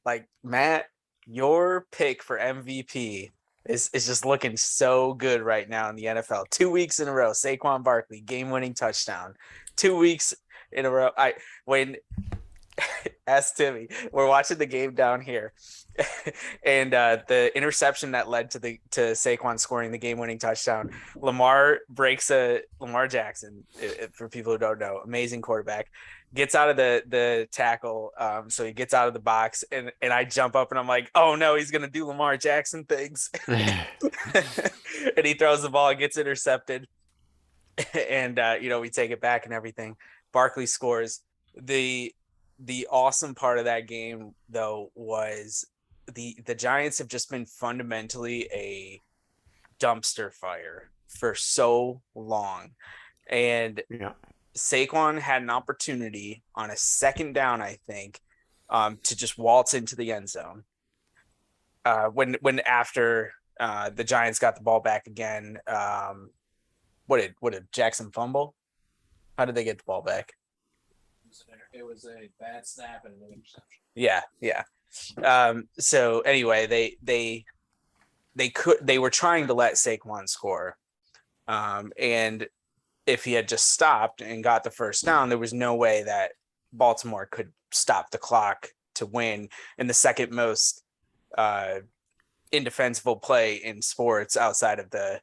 like Matt, your pick for MVP is just looking so good right now in the NFL. 2 weeks in a row, Saquon Barkley game-winning touchdown. 2 weeks in a row. Ask Timmy. We're watching the game down here, and the interception that led to Saquon scoring the game-winning touchdown. Lamar Jackson, for people who don't know, amazing quarterback, gets out of the tackle. So he gets out of the box, and I jump up and I'm like, oh no, he's gonna do Lamar Jackson things, and he throws the ball, gets intercepted, and we take it back and everything. Barkley scores. The awesome part of that game, though, was the Giants have just been fundamentally a dumpster fire for so long. And Saquon had an opportunity on a second down, I think, to just waltz into the end zone. When after the Giants got the ball back again, what did Jackson fumble? How did they get the ball back? It was a bad snap and an interception. Yeah. So anyway, they were trying to let Saquon score. And if he had just stopped and got the first down, there was no way that Baltimore could stop the clock to win in the second most indefensible play in sports outside of the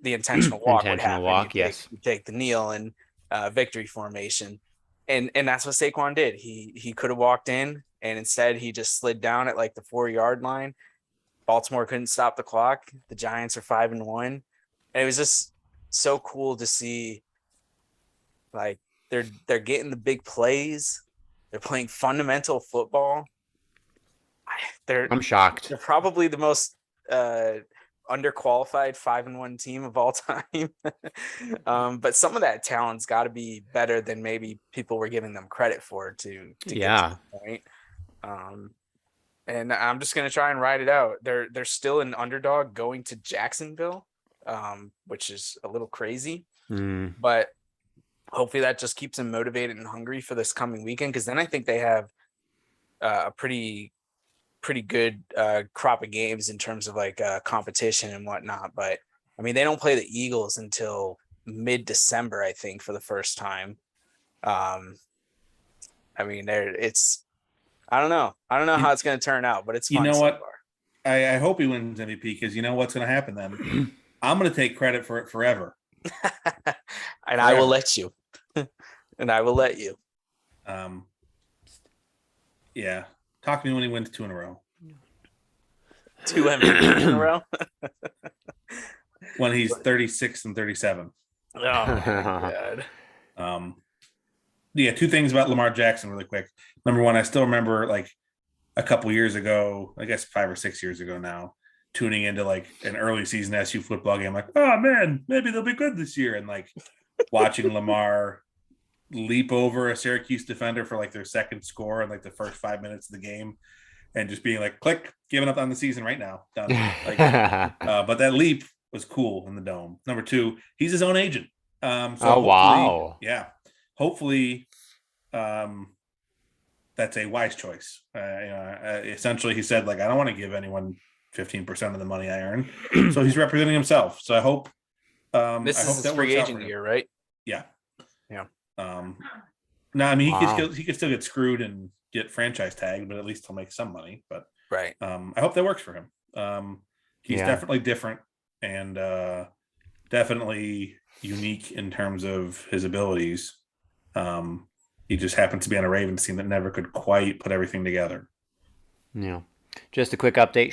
intentional walk. Intentional walk, yes. You take the kneel and victory formation. And that's what Saquon did. He could have walked in, and instead he just slid down at like the 4-yard line. Baltimore couldn't stop the clock. The Giants are 5-1. And it was just so cool to see, like, they're getting the big plays. They're playing fundamental football. I'm shocked. They're probably the most underqualified 5-1 team of all time. But some of that talent's got to be better than maybe people were giving them credit for to get to the point. And I'm just gonna try and ride it out. They're still an underdog going to Jacksonville, which is a little crazy, but hopefully that just keeps them motivated and hungry for this coming weekend, because then I think they have a pretty good crop of games in terms of like competition and whatnot. But I mean, they don't play the Eagles until mid-December, I think, for the first time. I mean, I don't know how it's going to turn out, but it's fun. You know so what? far. I hope he wins MVP, because you know what's going to happen then. I'm going to take credit for it forever. And I will let you. And I will let you. Yeah. Talk to me when he wins 2 in a row. 2 MVPs in a row? When he's 36 and 37. Oh, my God. Yeah, 2 things about Lamar Jackson really quick. Number one, I still remember like a couple years ago, I guess 5 or 6 years ago now, tuning into like an early season SU football game. Like, oh, man, maybe they'll be good this year. And like watching Lamar leap over a Syracuse defender for like their second score in like the first 5 minutes of the game, and just being like, click, giving up on the season right now. Done. Like, but that leap was cool in the dome. Number 2, he's his own agent. Wow. Yeah. Hopefully that's a wise choice. Essentially he said, like, I don't want to give anyone 15% of the money I earn. So he's representing himself. So I hope this is his free agent year, right? Yeah. Yeah. No, I mean, he could still get screwed and get franchise tagged, but at least he'll make some money. But right. I hope that works for him. He's definitely different and definitely unique in terms of his abilities. He just happens to be on a Ravens team that never could quite put everything together. Yeah. Just a quick update.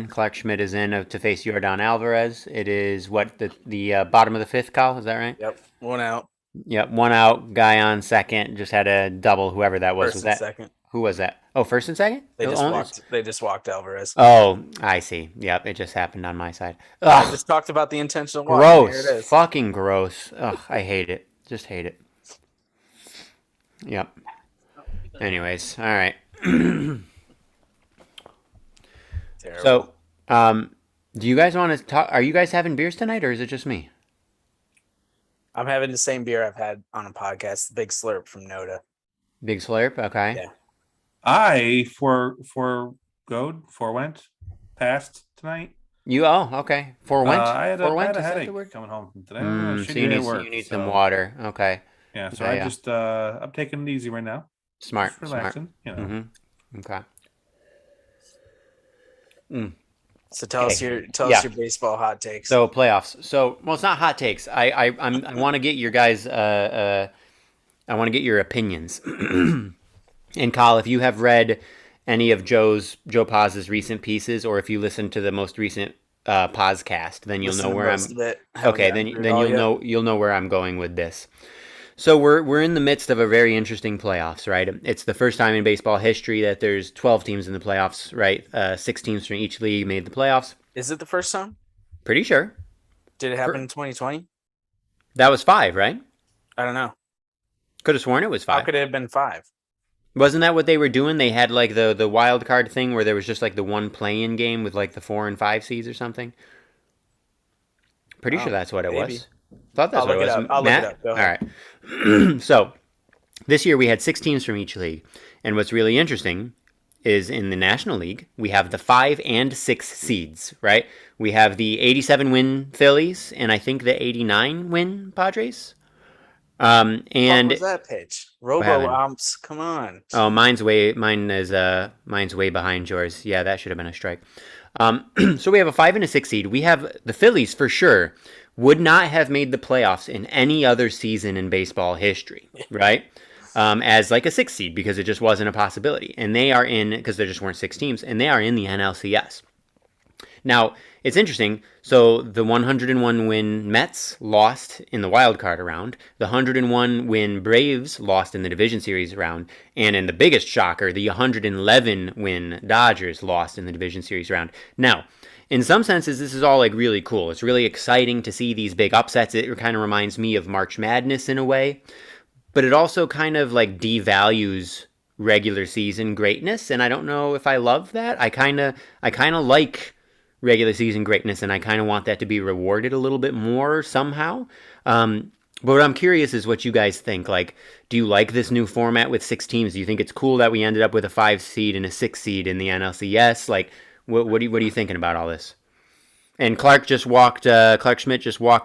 Clark Schmidt is in to face Yordan Alvarez. It is the bottom of the 5th, Kyle, is that right? Yep. 1 out. Yep, 1 out. Guy on second. Just had a double, whoever that was. First and second. Who was that? Oh, first and second? They just walked Alvarez. Oh, I see. Yep, it just happened on my side. Ugh. I just talked about the intentional walk. Gross. Fucking gross. Ugh, I hate it. Just hate it. Yep. Anyways, all right. So, do you guys want to talk? Are you guys having beers tonight, or is it just me? I'm having the same beer I've had on a podcast, the Big Slurp from Noda. Big Slurp, okay. Yeah. I forewent past tonight. Okay. For went? I had For a, I went? had a Is that the headache word? coming home from today. I don't know, So shitty day at work. you need some So water. Okay. yeah, so Yeah, I yeah. just I'm taking it easy right now. Smart, Just smart. relaxing, Okay. Mm. So Okay. tell us Yeah. your baseball hot takes. So playoffs. So well, it's not hot takes. I want to get your guys. I want to get your opinions. And Kyle, if you have read any of Joe Paz's recent pieces, or if you listen to the most recent podcast, then you'll know Listen to where most I'm. of it. Haven't Okay, gotten then through it then all yet. you'll know where I'm going with this. So we're in the midst of a very interesting playoffs, right? It's the first time in baseball history that there's 12 teams in the playoffs, right? 6 teams from each league made the playoffs. Is it the first time? Pretty sure. Did it happen in 2020? That was 5, right? I don't know. Could have sworn it was How 5. could it have been 5? Wasn't that what they were doing? They had like the wild card thing where there was just like the one play-in game with like the 4 and 5 seeds or something. Pretty sure Oh, that's what it maybe. was. Thought that's I'll what look it it was. up. I'll look it Matt? up. Go All ahead. right. So this year we had 6 teams from each league, and what's really interesting is in the National League we have the 5 and 6 seeds. Right? We have the 87 win Phillies and I think the 89 win Padres. What And was that pitch? what Robo happened? umps. Come on. Oh, mine's way behind yours. Yeah, that should have been a strike. So we have a 5 and a 6 seed. We have the Phillies for sure would not have made the playoffs in any other season in baseball history, right? As like a 6 seed because it just wasn't a possibility, and they are in because there just weren't 6 teams, and they are in the NLCS. Now, it's interesting. So the 101 win Mets lost in the wild card round. The 101 win Braves lost in the division series round. And in the biggest shocker, the 111 win Dodgers lost in the division series round. Now, in some senses, this is all like really cool. It's really exciting to see these big upsets. It kind of reminds me of March Madness in a way, but it also kind of like devalues regular season greatness. And I don't know if I love that. I kind of like regular season greatness, and I kind of want that to be rewarded a little bit more somehow. But what I'm curious is what you guys think. Like, do you like this new format with 6 teams? Do you think it's cool that we ended up with a 5 seed and a 6 seed in the NLCS? Like, what are you thinking about all this? And Clark Schmidt just walked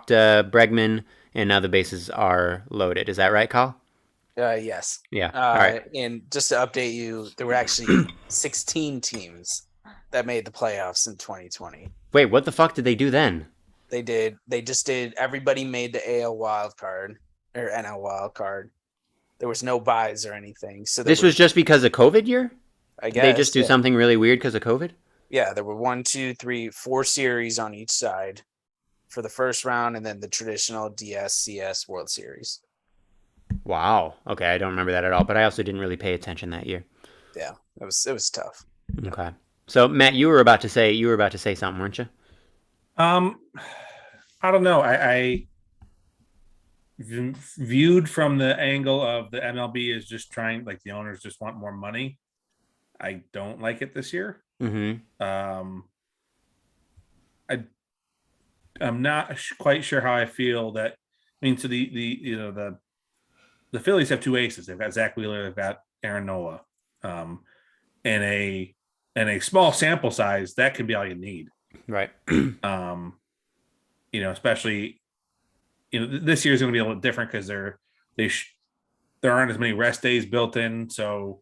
Bregman, and now the bases are loaded. Is that right, Kyle? Yes. Yeah. All right. And just to update you, there were actually 16 teams that made the playoffs in 2020. Wait, what the fuck did they do then? They just did. Everybody made the AL wild card or NL wild card. There was no buys or anything. So This was just because of COVID year? I Did guess they just do yeah. something really weird because of COVID? Yeah, there were 1, 2, 3, 4 series on each side for the first round, and then the traditional DS/CS World Series. Wow. Okay, I don't remember that at all, but I also didn't really pay attention that year. Yeah, it was tough. Okay. So Matt, you were about to say something, weren't you? I don't know. I viewed from the angle of the MLB is just trying, like the owners just want more money. I don't like it this year. Mm-hmm. I'm not quite sure how I feel that. I mean, so the Phillies have 2 aces. They've got Zach Wheeler. They've got Aaron Nola. And a small sample size that can be all you need. Right. Especially this year is going to be a little different because there aren't as many rest days built in. So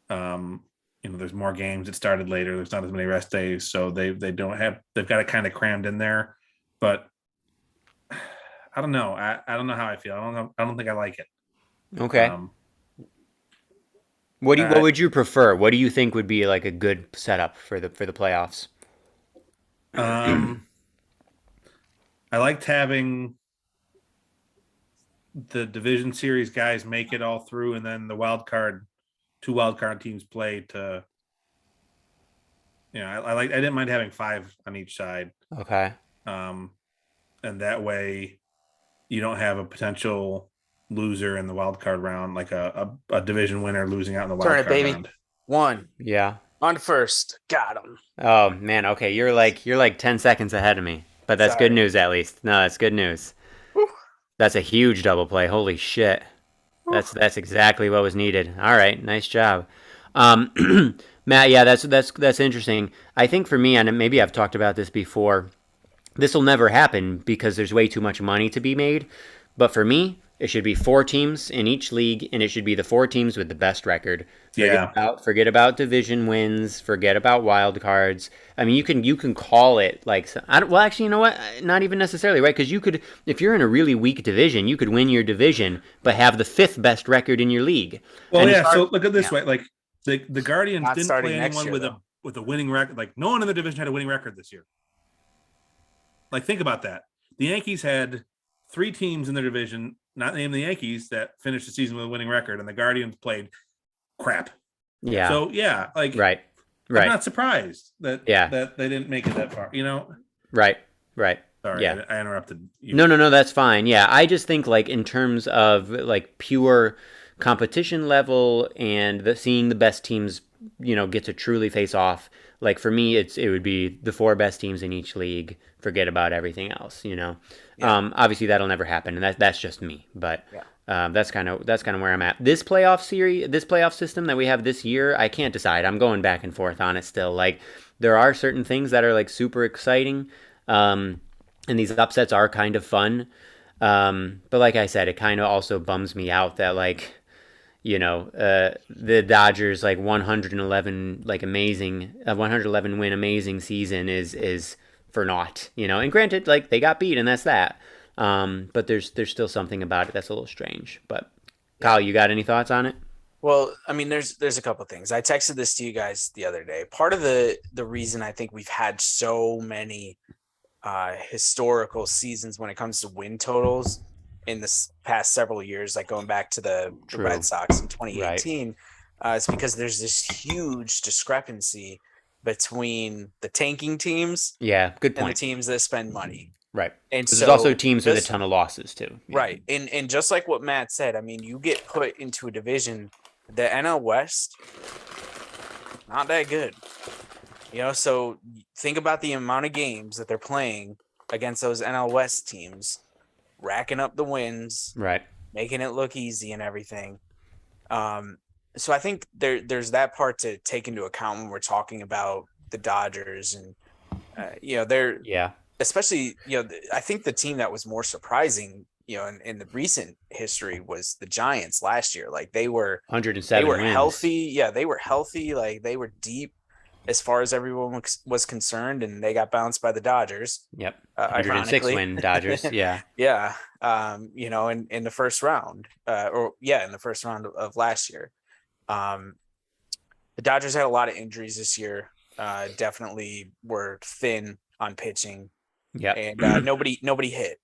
there's more games that started later. There's not as many rest days, so they've got it kind of crammed in there. But I don't know. I don't know how I feel. I don't think I like it. Okay. What would you prefer? What do you think would be like a good setup for the playoffs? I liked having the division series guys make it all through, and then the 2 wild card teams play to. I didn't mind having 5 on each side. Okay. And that way, you don't have a potential loser in the wild card round, like a division winner losing out in the wild card baby. round. 1 Yeah. on first, got him. Oh man. Okay, you're like 10 seconds ahead of me, but that's Sorry. good news at least. No, that's good news. Whew. That's a huge double play. Holy shit. That's exactly what was needed. All right, nice job. Matt, yeah, that's interesting. I think for me, and maybe I've talked about this before, this will never happen because there's way too much money to be made. But for me, it should be 4 teams in each league, and it should be the 4 teams with the best record. Yeah. Forget about division wins. Forget about wild cards. I mean, you can call it like well, actually, you know what? Not even necessarily, right? Because you could, if you're in a really weak division, you could win your division, but have the 5th best record in your league. Well, And yeah. So look at it this yeah, way: like the Guardians Not didn't starting play next anyone year, with though. a winning record. Like no one in the division had a winning record this year. Like think about that. The Yankees had 3 teams in their division, not named the Yankees, that finished the season with a winning record, and the Guardians played crap. yeah, So yeah, like right, I'm right, not surprised that yeah, that they didn't make it that far. You know. right, right. Sorry, Yeah. I interrupted you. No, that's fine. Yeah, I just think like in terms of like pure competition level and seeing the best teams, get to truly face off. Like for me, it would be the 4 best teams in each league. Forget about everything else. Yeah. Obviously that'll never happen, and that's just me. But Yeah. that's kind of where I'm at. This playoff system that we have this year, I can't decide. I'm going back and forth on it still. Like there are certain things that are like super exciting. And these upsets are kind of fun. But like I said, it kind of also bums me out that like, the Dodgers like 111 like amazing 111 win amazing season is for naught. And granted, like they got beat and that's that. But there's still something about it that's a little strange. But Kyle, you got any thoughts on it? Well, I mean, there's a couple things. I texted this to you guys the other day. Part of the reason I think we've had so many historical seasons when it comes to win totals in this past several years, like going back to the True. Red Sox in Right. 2018, it's because there's this huge discrepancy between the tanking teams Yeah, good and the point. teams that spend money. Right. And There's so also teams with a just- ton of losses too. Yeah. Right. And just like what Matt said, I mean, you get put into a division, the NL West, not that good. So think about the amount of games that they're playing against those NL West teams, racking up the wins, Right. making it look easy and everything. So I think there's that part to take into account when we're talking about the Dodgers and they're Yeah. especially I think the team that was more surprising in the recent history was the Giants last year. Like they were 107 wins. healthy. Yeah, they were healthy. Like they were deep as far as everyone was concerned, and they got bounced by the Dodgers. Yep. 106 Ironically. win Dodgers. Yeah. Yeah. In the first round, in the first round of last year. The Dodgers had a lot of injuries this year. Definitely were thin on pitching. Yep. And nobody hit.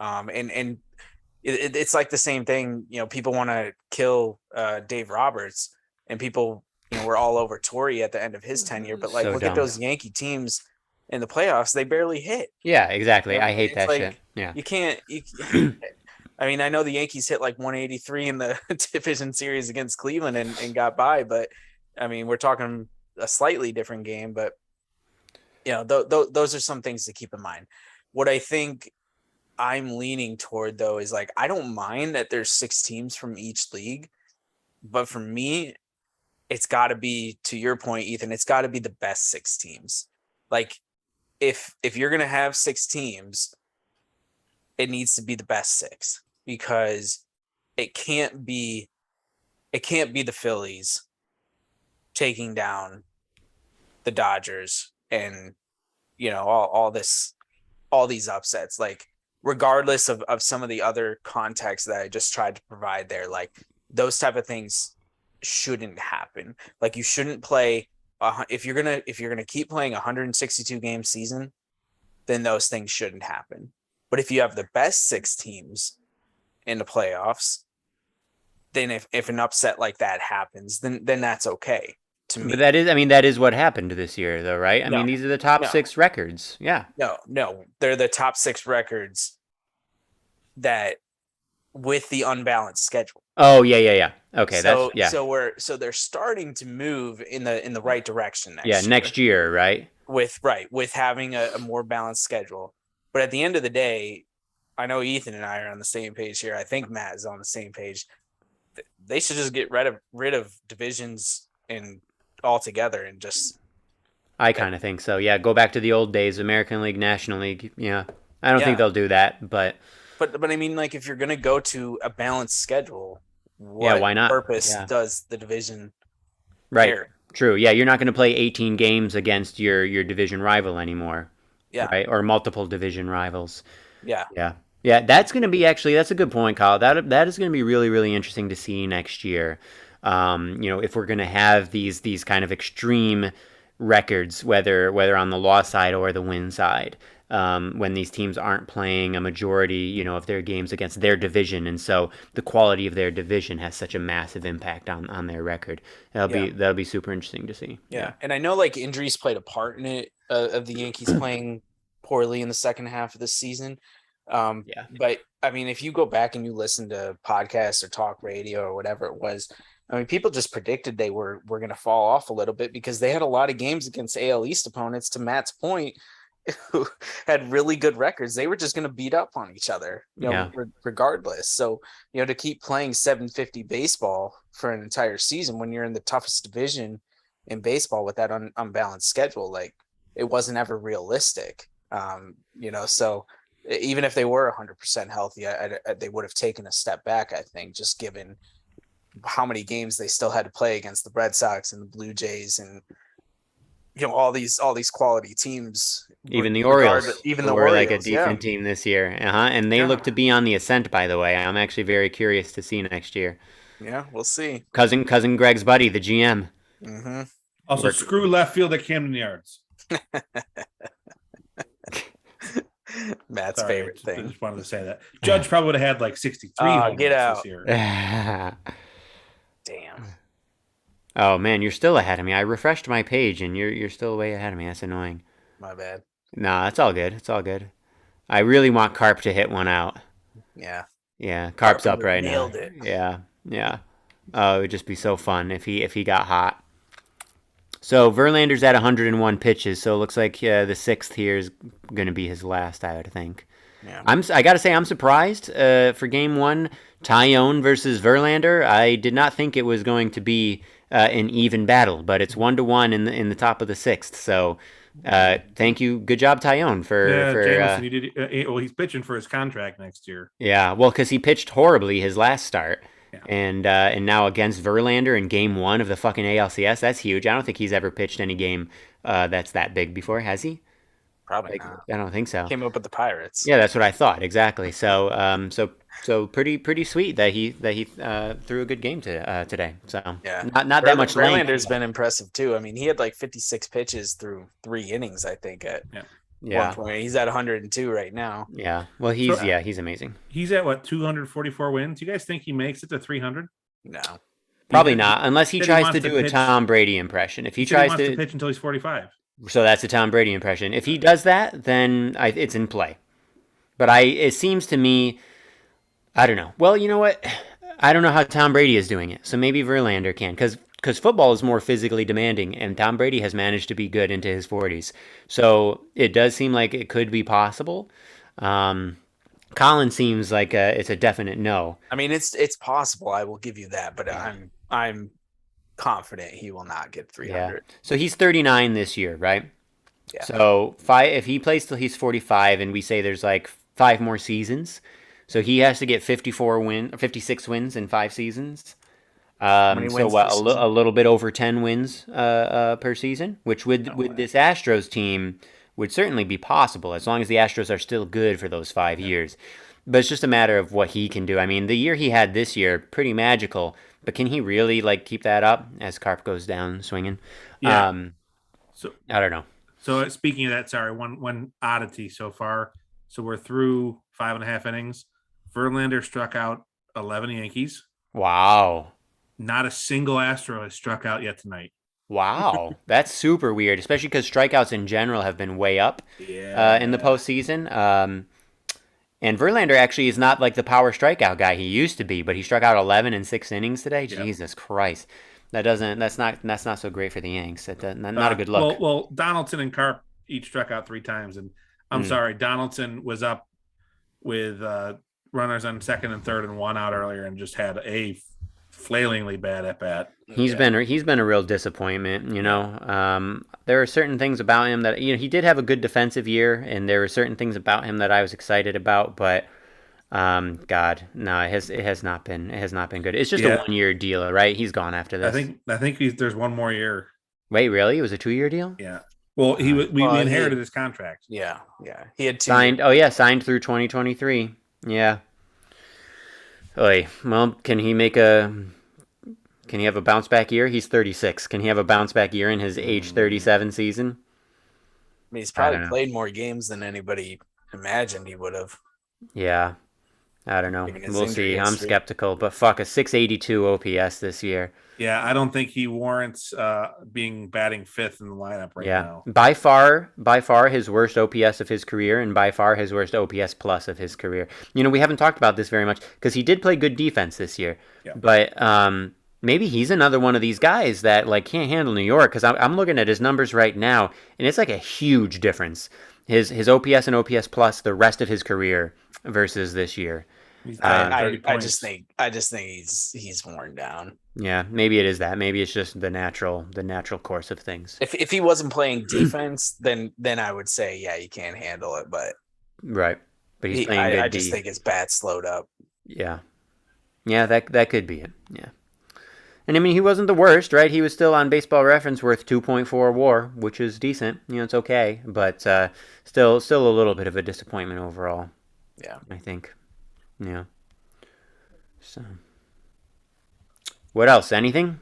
And it's like the same thing. People want to kill Dave Roberts, and people were all over Torrey at the end of his tenure. But like, So look dumb. at those Yankee teams in the playoffs; they barely hit. Yeah, exactly. I hate It's that like, shit. Yeah. You can't. I mean, I know the Yankees hit like 183 in the division series against Cleveland and got by, but I mean, we're talking a slightly different game. But those are some things to keep in mind. What I think I'm leaning toward, though, is like I don't mind that there's 6 teams from each league, but for me, it's got to be, to your point, Ethan, it's got to be the best 6 teams. Like if you're gonna have 6 teams, it needs to be the best 6, because it can't be the Phillies taking down the Dodgers and all these upsets. Like regardless of some of the other context that I just tried to provide there, like those type of things shouldn't happen. Like you shouldn't play if you're gonna keep playing a 162 game season, then those things shouldn't happen. But if you have the best 6 teams in the playoffs, then if an upset like that happens, then that's okay to me. But that is what happened this year, though, right? I No. mean, these are the top No. 6 records. Yeah. No, they're the top 6 records that with the unbalanced schedule. Oh, yeah. Okay, so that's so they're starting to move in the right direction next year. next year, right? with having a more balanced schedule. But at the end of the day, I know Ethan and I are on the same page here. I think Matt is on the same page. They should just get rid of divisions and altogether and just. I kind of think so. Yeah, go back to the old days, American League, National League. Yeah, I don't think they'll do that, but I mean, like if you're gonna go to a balanced schedule, yeah, what why not? purpose Yeah, does the division right. carry? True. Yeah, you're not going to play 18 games against your division rival anymore, Yeah, right? Or multiple division rivals. yeah, Yeah. Yeah, that's going to be actually that's a good point, Kyle. That is going to be really really interesting to see next year. If we're going to have these kind of extreme records, whether on the loss side or the win side, when these teams aren't playing a majority, of their games against their division, and so the quality of their division has such a massive impact on their record. That'll be super interesting to see. yeah. And I know like injuries played a part in it of the Yankees playing poorly in the second half of this season. Yeah. But I mean, if you go back and you listen to podcasts or talk radio or whatever it was, I mean, people just predicted they were going to fall off a little bit because they had a lot of games against AL East opponents, to Matt's point, who had really good records. They were just going to beat up on each other, regardless. So, to keep playing 750 baseball for an entire season when you're in the toughest division in baseball with that unbalanced schedule, like it wasn't ever realistic. So even if they were 100% healthy, they would have taken a step back, I think, just given how many games they still had to play against the Red Sox and the Blue Jays and all these quality teams. Even the Orioles, the were Orioles, like a decent team this year, and they look to be on the ascent. By the way, I'm actually very curious to see next year. Yeah, we'll see. Cousin Greg's buddy, the GM. Mm-hmm. Also, screw left field at Camden Yards. Matt's favorite thing. I just wanted to say that. Judge probably would have had like 63 home get runs out. this year. Damn. Oh man, you're still ahead of me. I refreshed my page and you're still way ahead of me. That's annoying. My bad. Nah, it's all good. It's all good. I really want Carp to hit one out. Yeah. Yeah, Carp's up right now. Nailed it. Yeah. Oh, it would just be so fun if he got hot. So Verlander's at 101 pitches, so it looks like the sixth here is going to be his last, I would think. Yeah. I got to say I'm surprised for Game 1, Tyone versus Verlander. I did not think it was going to be an even battle, but it's 1-1 in the top of the sixth. So thank you, good job Tyone for Jameson, you did. Well, he's pitching for his contract next year. Yeah, well, because he pitched horribly his last start. Yeah. And now against Verlander in Game 1 of the fucking ALCS, that's huge. I don't think he's ever pitched any game that's that big before, has he? Probably not. I don't think so. Came up with the Pirates. Yeah, that's what I thought exactly. So so pretty sweet that he threw a good game today. So yeah, not that much length. Verlander's been impressive too. I mean, he had like 56 pitches through 3 innings, I think. One point. He's at 102 right now. Yeah. Well, he's amazing. He's at what, 244 wins? You guys think he makes it to 300? No. Probably not, unless he tries to do a Tom Brady impression. If he tries to pitch until he's 45. So that's a Tom Brady impression. If he does that, then it's in play. But it seems to me, I don't know. Well, you know what? I don't know how Tom Brady is doing it. So maybe Verlander can, because football is more physically demanding, and Tom Brady has managed to be good into his 40s. So it does seem like it could be possible. Colin seems like it's a definite no. I mean, it's possible. I will give you that, but I'm confident he will not get 300. Yeah. So he's 39 this year, right? Yeah. So if he plays till he's 45, and we say there's like 5 more seasons, so he has to get 56 wins in 5 seasons. So what? A little bit over 10 wins per season, which with this Astros team would certainly be possible as long as the Astros are still good for those 5 years. But it's just a matter of what he can do. I mean, the year he had this year, pretty magical. But can he really keep that up as Carp goes down swinging? Yeah. So I don't know. So speaking of that, sorry, one oddity so far. So we're through 5.5 innings. Verlander struck out 11 Yankees. Wow. Not a single Astro has struck out yet tonight. Wow. That's super weird, especially because strikeouts in general have been way up in the postseason. And Verlander actually is not like the power strikeout guy he used to be, but he struck out 11 in 6 innings today. Yep. Jesus Christ. That's not so great for the Yanks. Not a good look. Well, Donaldson and Carp each struck out 3 times, and I'm sorry, Donaldson was up with runners on second and third and 1 out earlier and just had a flailingly bad at bat. He's been a real disappointment. There are certain things about him that he did have a good defensive year, and there were certain things about him that I was excited about, but. God, no, it has not been good. It's just a 1-year deal, right? He's gone after this. I think there's one more year. Wait, really? It was a 2-year deal? Yeah. Well, we inherited his contract. Yeah. He had 2 signed. years. Oh yeah, signed through 2023. Yeah. Oy. Well, can he have a bounce back year? He's 36. Can he have a bounce back year in his age 37 season? I mean, he's probably played more games than anybody imagined he would have. Yeah. I don't know. We'll see. I'm skeptical, but fuck, a 682 OPS this year. Yeah, I don't think he warrants batting 5th in the lineup right now. By far his worst OPS of his career, and by far his worst OPS plus of his career. We haven't talked about this very much because he did play good defense this year. Yeah. But maybe he's another one of these guys that can't handle New York, because I'm looking at his numbers right now, and it's a huge difference. His OPS and OPS plus the rest of his career versus this year. I just think he's worn down. Yeah, maybe it is that. Maybe it's just the natural course of things. If he wasn't playing defense, then I would say you can't handle it. But right, but he's playing good. I just think his bat slowed up. Yeah, that could be it. Yeah, and I mean he wasn't the worst, right? He was still on Baseball Reference worth 2.4 WAR, which is decent. It's okay, but still a little bit of a disappointment overall. Yeah, I think. Yeah. So, what else? Anything?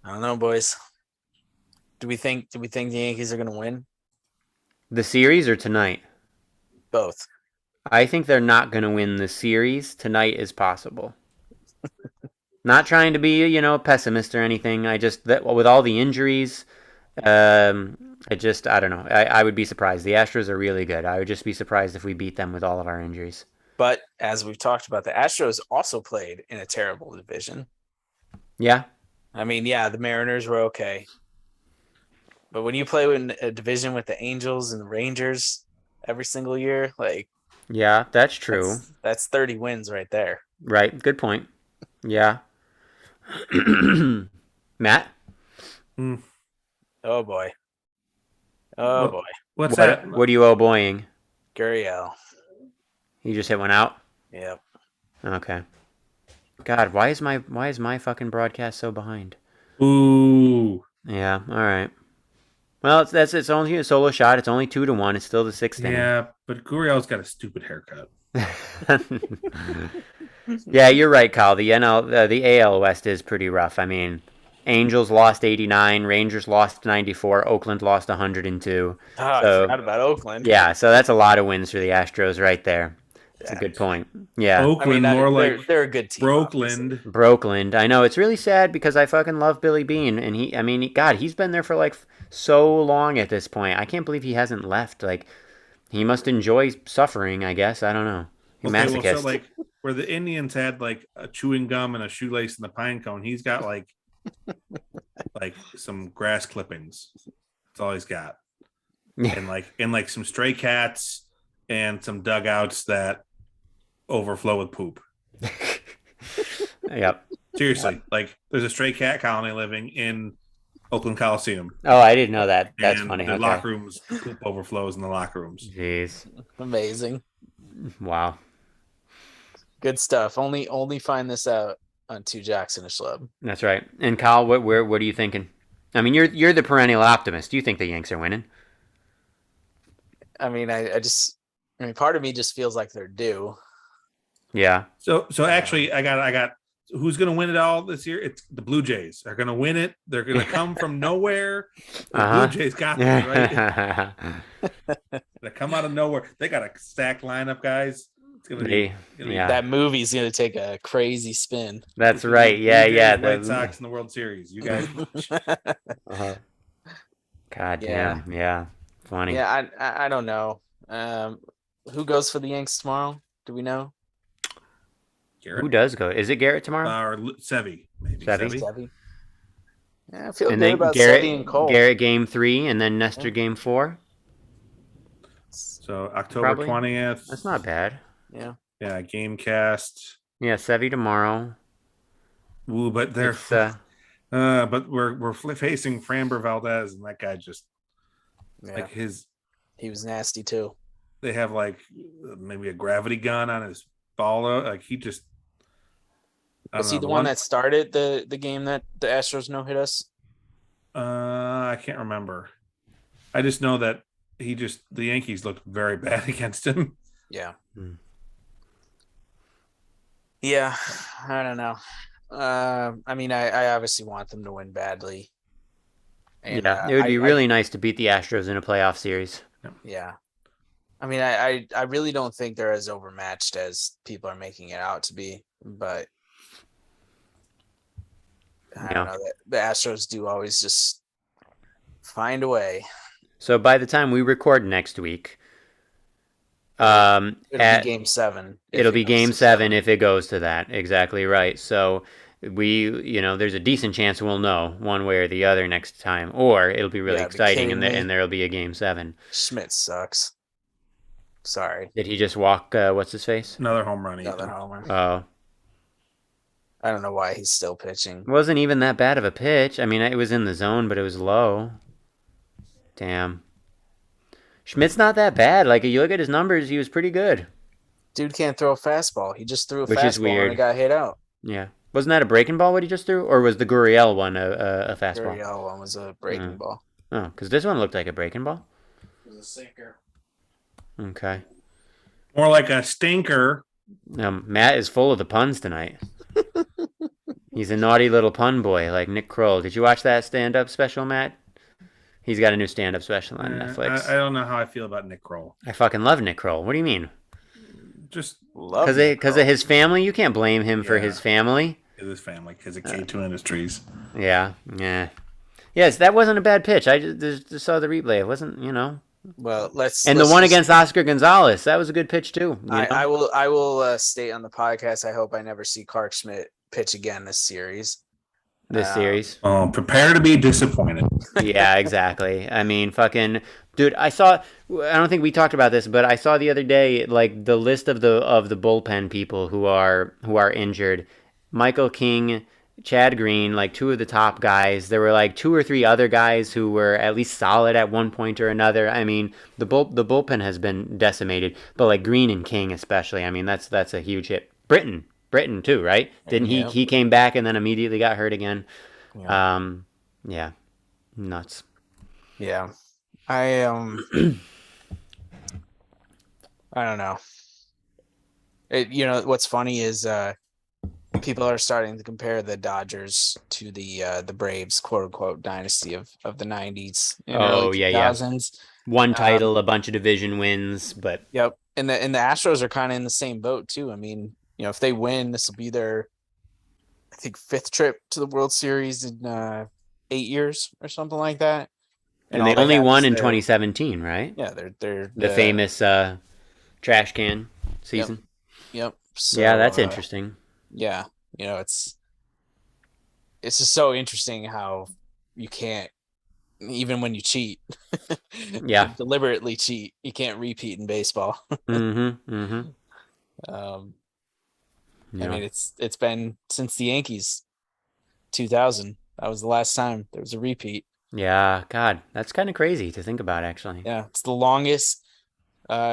I don't know, boys. Do we think the Yankees are going to win? The series or tonight? Both. I think they're not going to win the series. Tonight is possible. Not trying to be, a pessimist or anything. With all the injuries, I don't know. I would be surprised. The Astros are really good. I would just be surprised if we beat them with all of our injuries. But as we've talked about, the Astros also played in a terrible division. Yeah. I mean, the Mariners were okay. But when you play in a division with the Angels and the Rangers every single year, yeah, that's true. That's 30 wins right there. Right. Good point. Yeah. Matt? Oh, boy. Oh, boy. What's that? What are you oh-boying? Gurriel. You just hit one out? Yep. Okay. God, why is my fucking broadcast so behind? Ooh. Yeah, all right. Well, it's only a solo shot. It's only 2-1. It's still the 6th inning. Yeah, but Gurriel's got a stupid haircut. Yeah, you're right, Kyle. The AL West is pretty rough. I mean, Angels lost 89, Rangers lost 94, Oakland lost 102. Oh, I forgot about Oakland. Yeah, so that's a lot of wins for the Astros right there. That's a good point. Yeah. Oakland, they're a good team. Brokeland. I know, it's really sad because I fucking love Billy Beane, and he's been there for so long at this point. I can't believe he hasn't left. He must enjoy suffering, I guess. I don't know. Masochist. Well, so where the Indians had a chewing gum and a shoelace and the pine cone, he's got some grass clippings. That's all he's got. Yeah. And some stray cats and some dugouts that overflow with poop. Yep. Seriously, there's a stray cat colony living in Oakland Coliseum. Oh, I didn't know that. That's funny. The locker rooms, poop overflows in the locker rooms. Jeez. Amazing. Wow. Good stuff. Only find this out on Two Jacks and a Schlub. That's right. And Kyle, what are you thinking? I mean, you're the perennial optimist. Do you think the Yanks are winning? I mean, part of me just feels like they're due. Yeah. So actually, I got who's going to win it all this year? It's the Blue Jays. They're going to win it. They're going to come from nowhere. The Blue Jays got them, right? They come out of nowhere. They got a stacked lineup, guys. It's gonna be that movie's going to take a crazy spin. That's right. Yeah. White Sox in the World Series. You guys. God damn. Yeah. Funny. Yeah, I don't know. Who goes for the Yanks tomorrow? Do we know? Garrett. Who does go? Is it Garrett tomorrow? Or Sevy, maybe. Sevy. Yeah, I feel good about Sevy and Cole. Garrett game 3 and then Nestor game 4. So October 20th. That's not bad. Yeah. Yeah, Gamecast. Yeah, Sevy tomorrow. Ooh, but they're It's but we're facing Framber Valdez, and that guy just Yeah, like his. he was nasty too. They have like maybe a gravity gun on his ball. Like he just, I don't Was know. he the one that started the game that the Astros no hit us? I can't remember. I just know that the Yankees looked very bad against him. Yeah. Hmm. Yeah, I don't know. I mean, I obviously want them to win badly, and yeah, it would be really nice to beat the Astros in a playoff series. yeah. I mean, I really don't think they're as overmatched as people are making it out to be, but I don't Yeah. know. The Astros do always just find a way. So by the time we record next week, It'll be at Game 7. if it'll it be goes Game to 7 if it goes to that. Exactly right. So there's a decent chance we'll know one way or the other next time, or it'll be really Yeah, be exciting, kidding and me. there'll be a Game 7. Schmidt sucks. Sorry, Did he just walk? What's his face? Another home run. another Ethan. homer. Oh, I don't know why he's still pitching. it wasn't even that bad of a pitch. I mean, it was in the zone, but it was low. Damn. Schmidt's not that bad. Like, you look at his numbers, he was pretty good. Dude can't throw a fastball. He just threw a Which is fastball weird. and it got hit out. Yeah. Wasn't that a breaking ball what he just threw? Or was the Gurriel one a fastball? Gurriel one was a breaking ball. Oh, because this one looked like a breaking ball. It was a sinker. Okay. More like a stinker. Matt is full of the puns tonight. He's a naughty little pun boy like Nick Kroll. Did you watch that stand-up special, Matt? He's got a new stand-up special on Netflix. I don't know how I feel about Nick Kroll. I fucking love Nick Kroll. What do you mean? Just Love Because of his family? You can't blame him for his family. his family, because of K2 Industries. Yeah. Yes, that wasn't a bad pitch. I just saw the replay. It wasn't, Well, let's. And let's the one just- against Oscar Gonzalez, that was a good pitch too. I will state on the podcast. I hope I never see Clark Schmidt pitch again this series. This series. Oh, prepare to be disappointed. Yeah, exactly. I mean, fucking dude, I don't think we talked about this, but I saw the other day like the list of the bullpen people who are injured. Michael King, Chad Green, like two of the top guys. There were like two or three other guys who were at least solid at one point or another. I mean, the bullpen has been decimated, but like Green and King especially. I mean, that's a huge hit. Britton too, right? Didn't he? Yeah. He came back and then immediately got hurt again. Yeah. Yeah, nuts. Yeah. I don't know. What's funny is people are starting to compare the Dodgers to the Braves, quote unquote, dynasty of the 90s and early 2000s. One title, a bunch of division wins, but Yep. And the Astros are kind of in the same boat too. I mean, if they win, this will be their, I think, 5th trip to the World Series in 8 years or something like that. and they all only have won is in their- 2017, right? Yeah, they're The famous trash can season. Yep. So, Yeah, that's interesting. Yeah, it's just so interesting how you can't, even when you cheat, Yeah. deliberately cheat, you can't repeat in baseball. Mm-hmm. I mean, it's been since the Yankees 2000. That was the last time there was a repeat. Yeah, God, that's kind of crazy to think about, actually. Yeah, it's the longest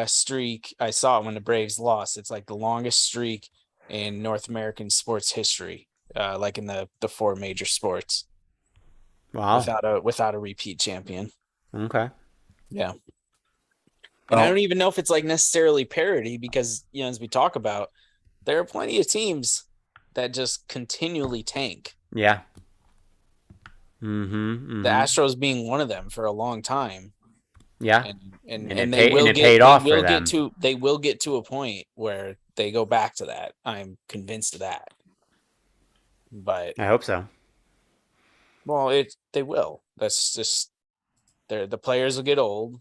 streak. I saw it when the Braves lost. It's like the longest streak in North American sports history, like in the 4 major sports, Wow. without a repeat champion. Okay. Yeah. And I don't even know if it's like necessarily parity because, as we talk about, there are plenty of teams that just continually tank. Yeah. Mm-hmm. The Astros being one of them for a long time. Yeah. And it paid off for them. They will get to a point where they go back to that. I'm convinced of that. But I hope so. well, they will. That's just the players will get old.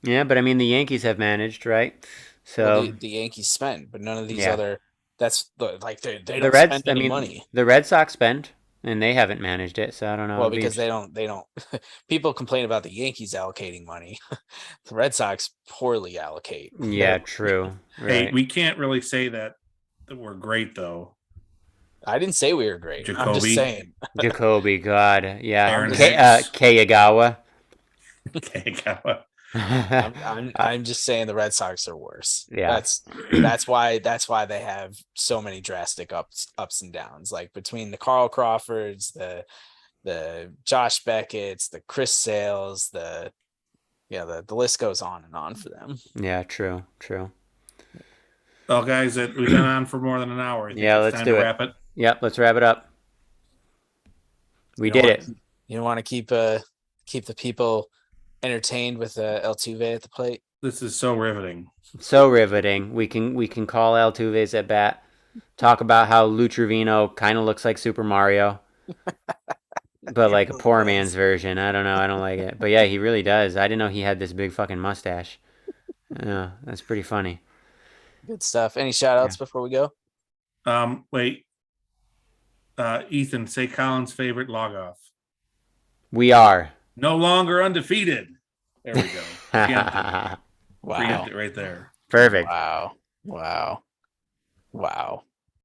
Yeah, but I mean, the Yankees have managed, right? So Well, the Yankees spend, but none of these Yeah. other. That's like they the don't Reds, spend any money. the Red Sox spend, and they haven't managed it, so I don't know. Well, It'd be because they don't people complain about the Yankees allocating money. The Red Sox poorly allocate. Yeah, true. Hey, Right. we can't really say that we're great though. I didn't say we were great. I'm just Jacoby. saying. Jacoby, God, yeah. Aaron Kayagawa. Kagawa. I'm just saying the Red Sox are worse. Yeah. That's why they have so many drastic ups and downs. Like between the Carl Crawfords, the Josh Beckett's, the Chris Sales, the list goes on and on for them. Yeah, true. Well, guys, we've been on for more than an hour. I think Yeah, it's let's time do to it. wrap it. Yep, let's wrap it up. We did it. You don't want to keep the people entertained with Altuve at the plate. This is so riveting. So riveting. We can call Altuve's at bat. Talk about how Lou Trevino kind of looks like Super Mario, but like a poor man's version. I don't know. I don't like it. But yeah, he really does. I didn't know he had this big fucking mustache. Yeah, that's pretty funny. Good stuff. Any shout outs before we go? Wait. Ethan, say Colin's favorite log off. We are No longer undefeated. There we go. Preempt it. Wow. Preempt it right there. perfect. Wow.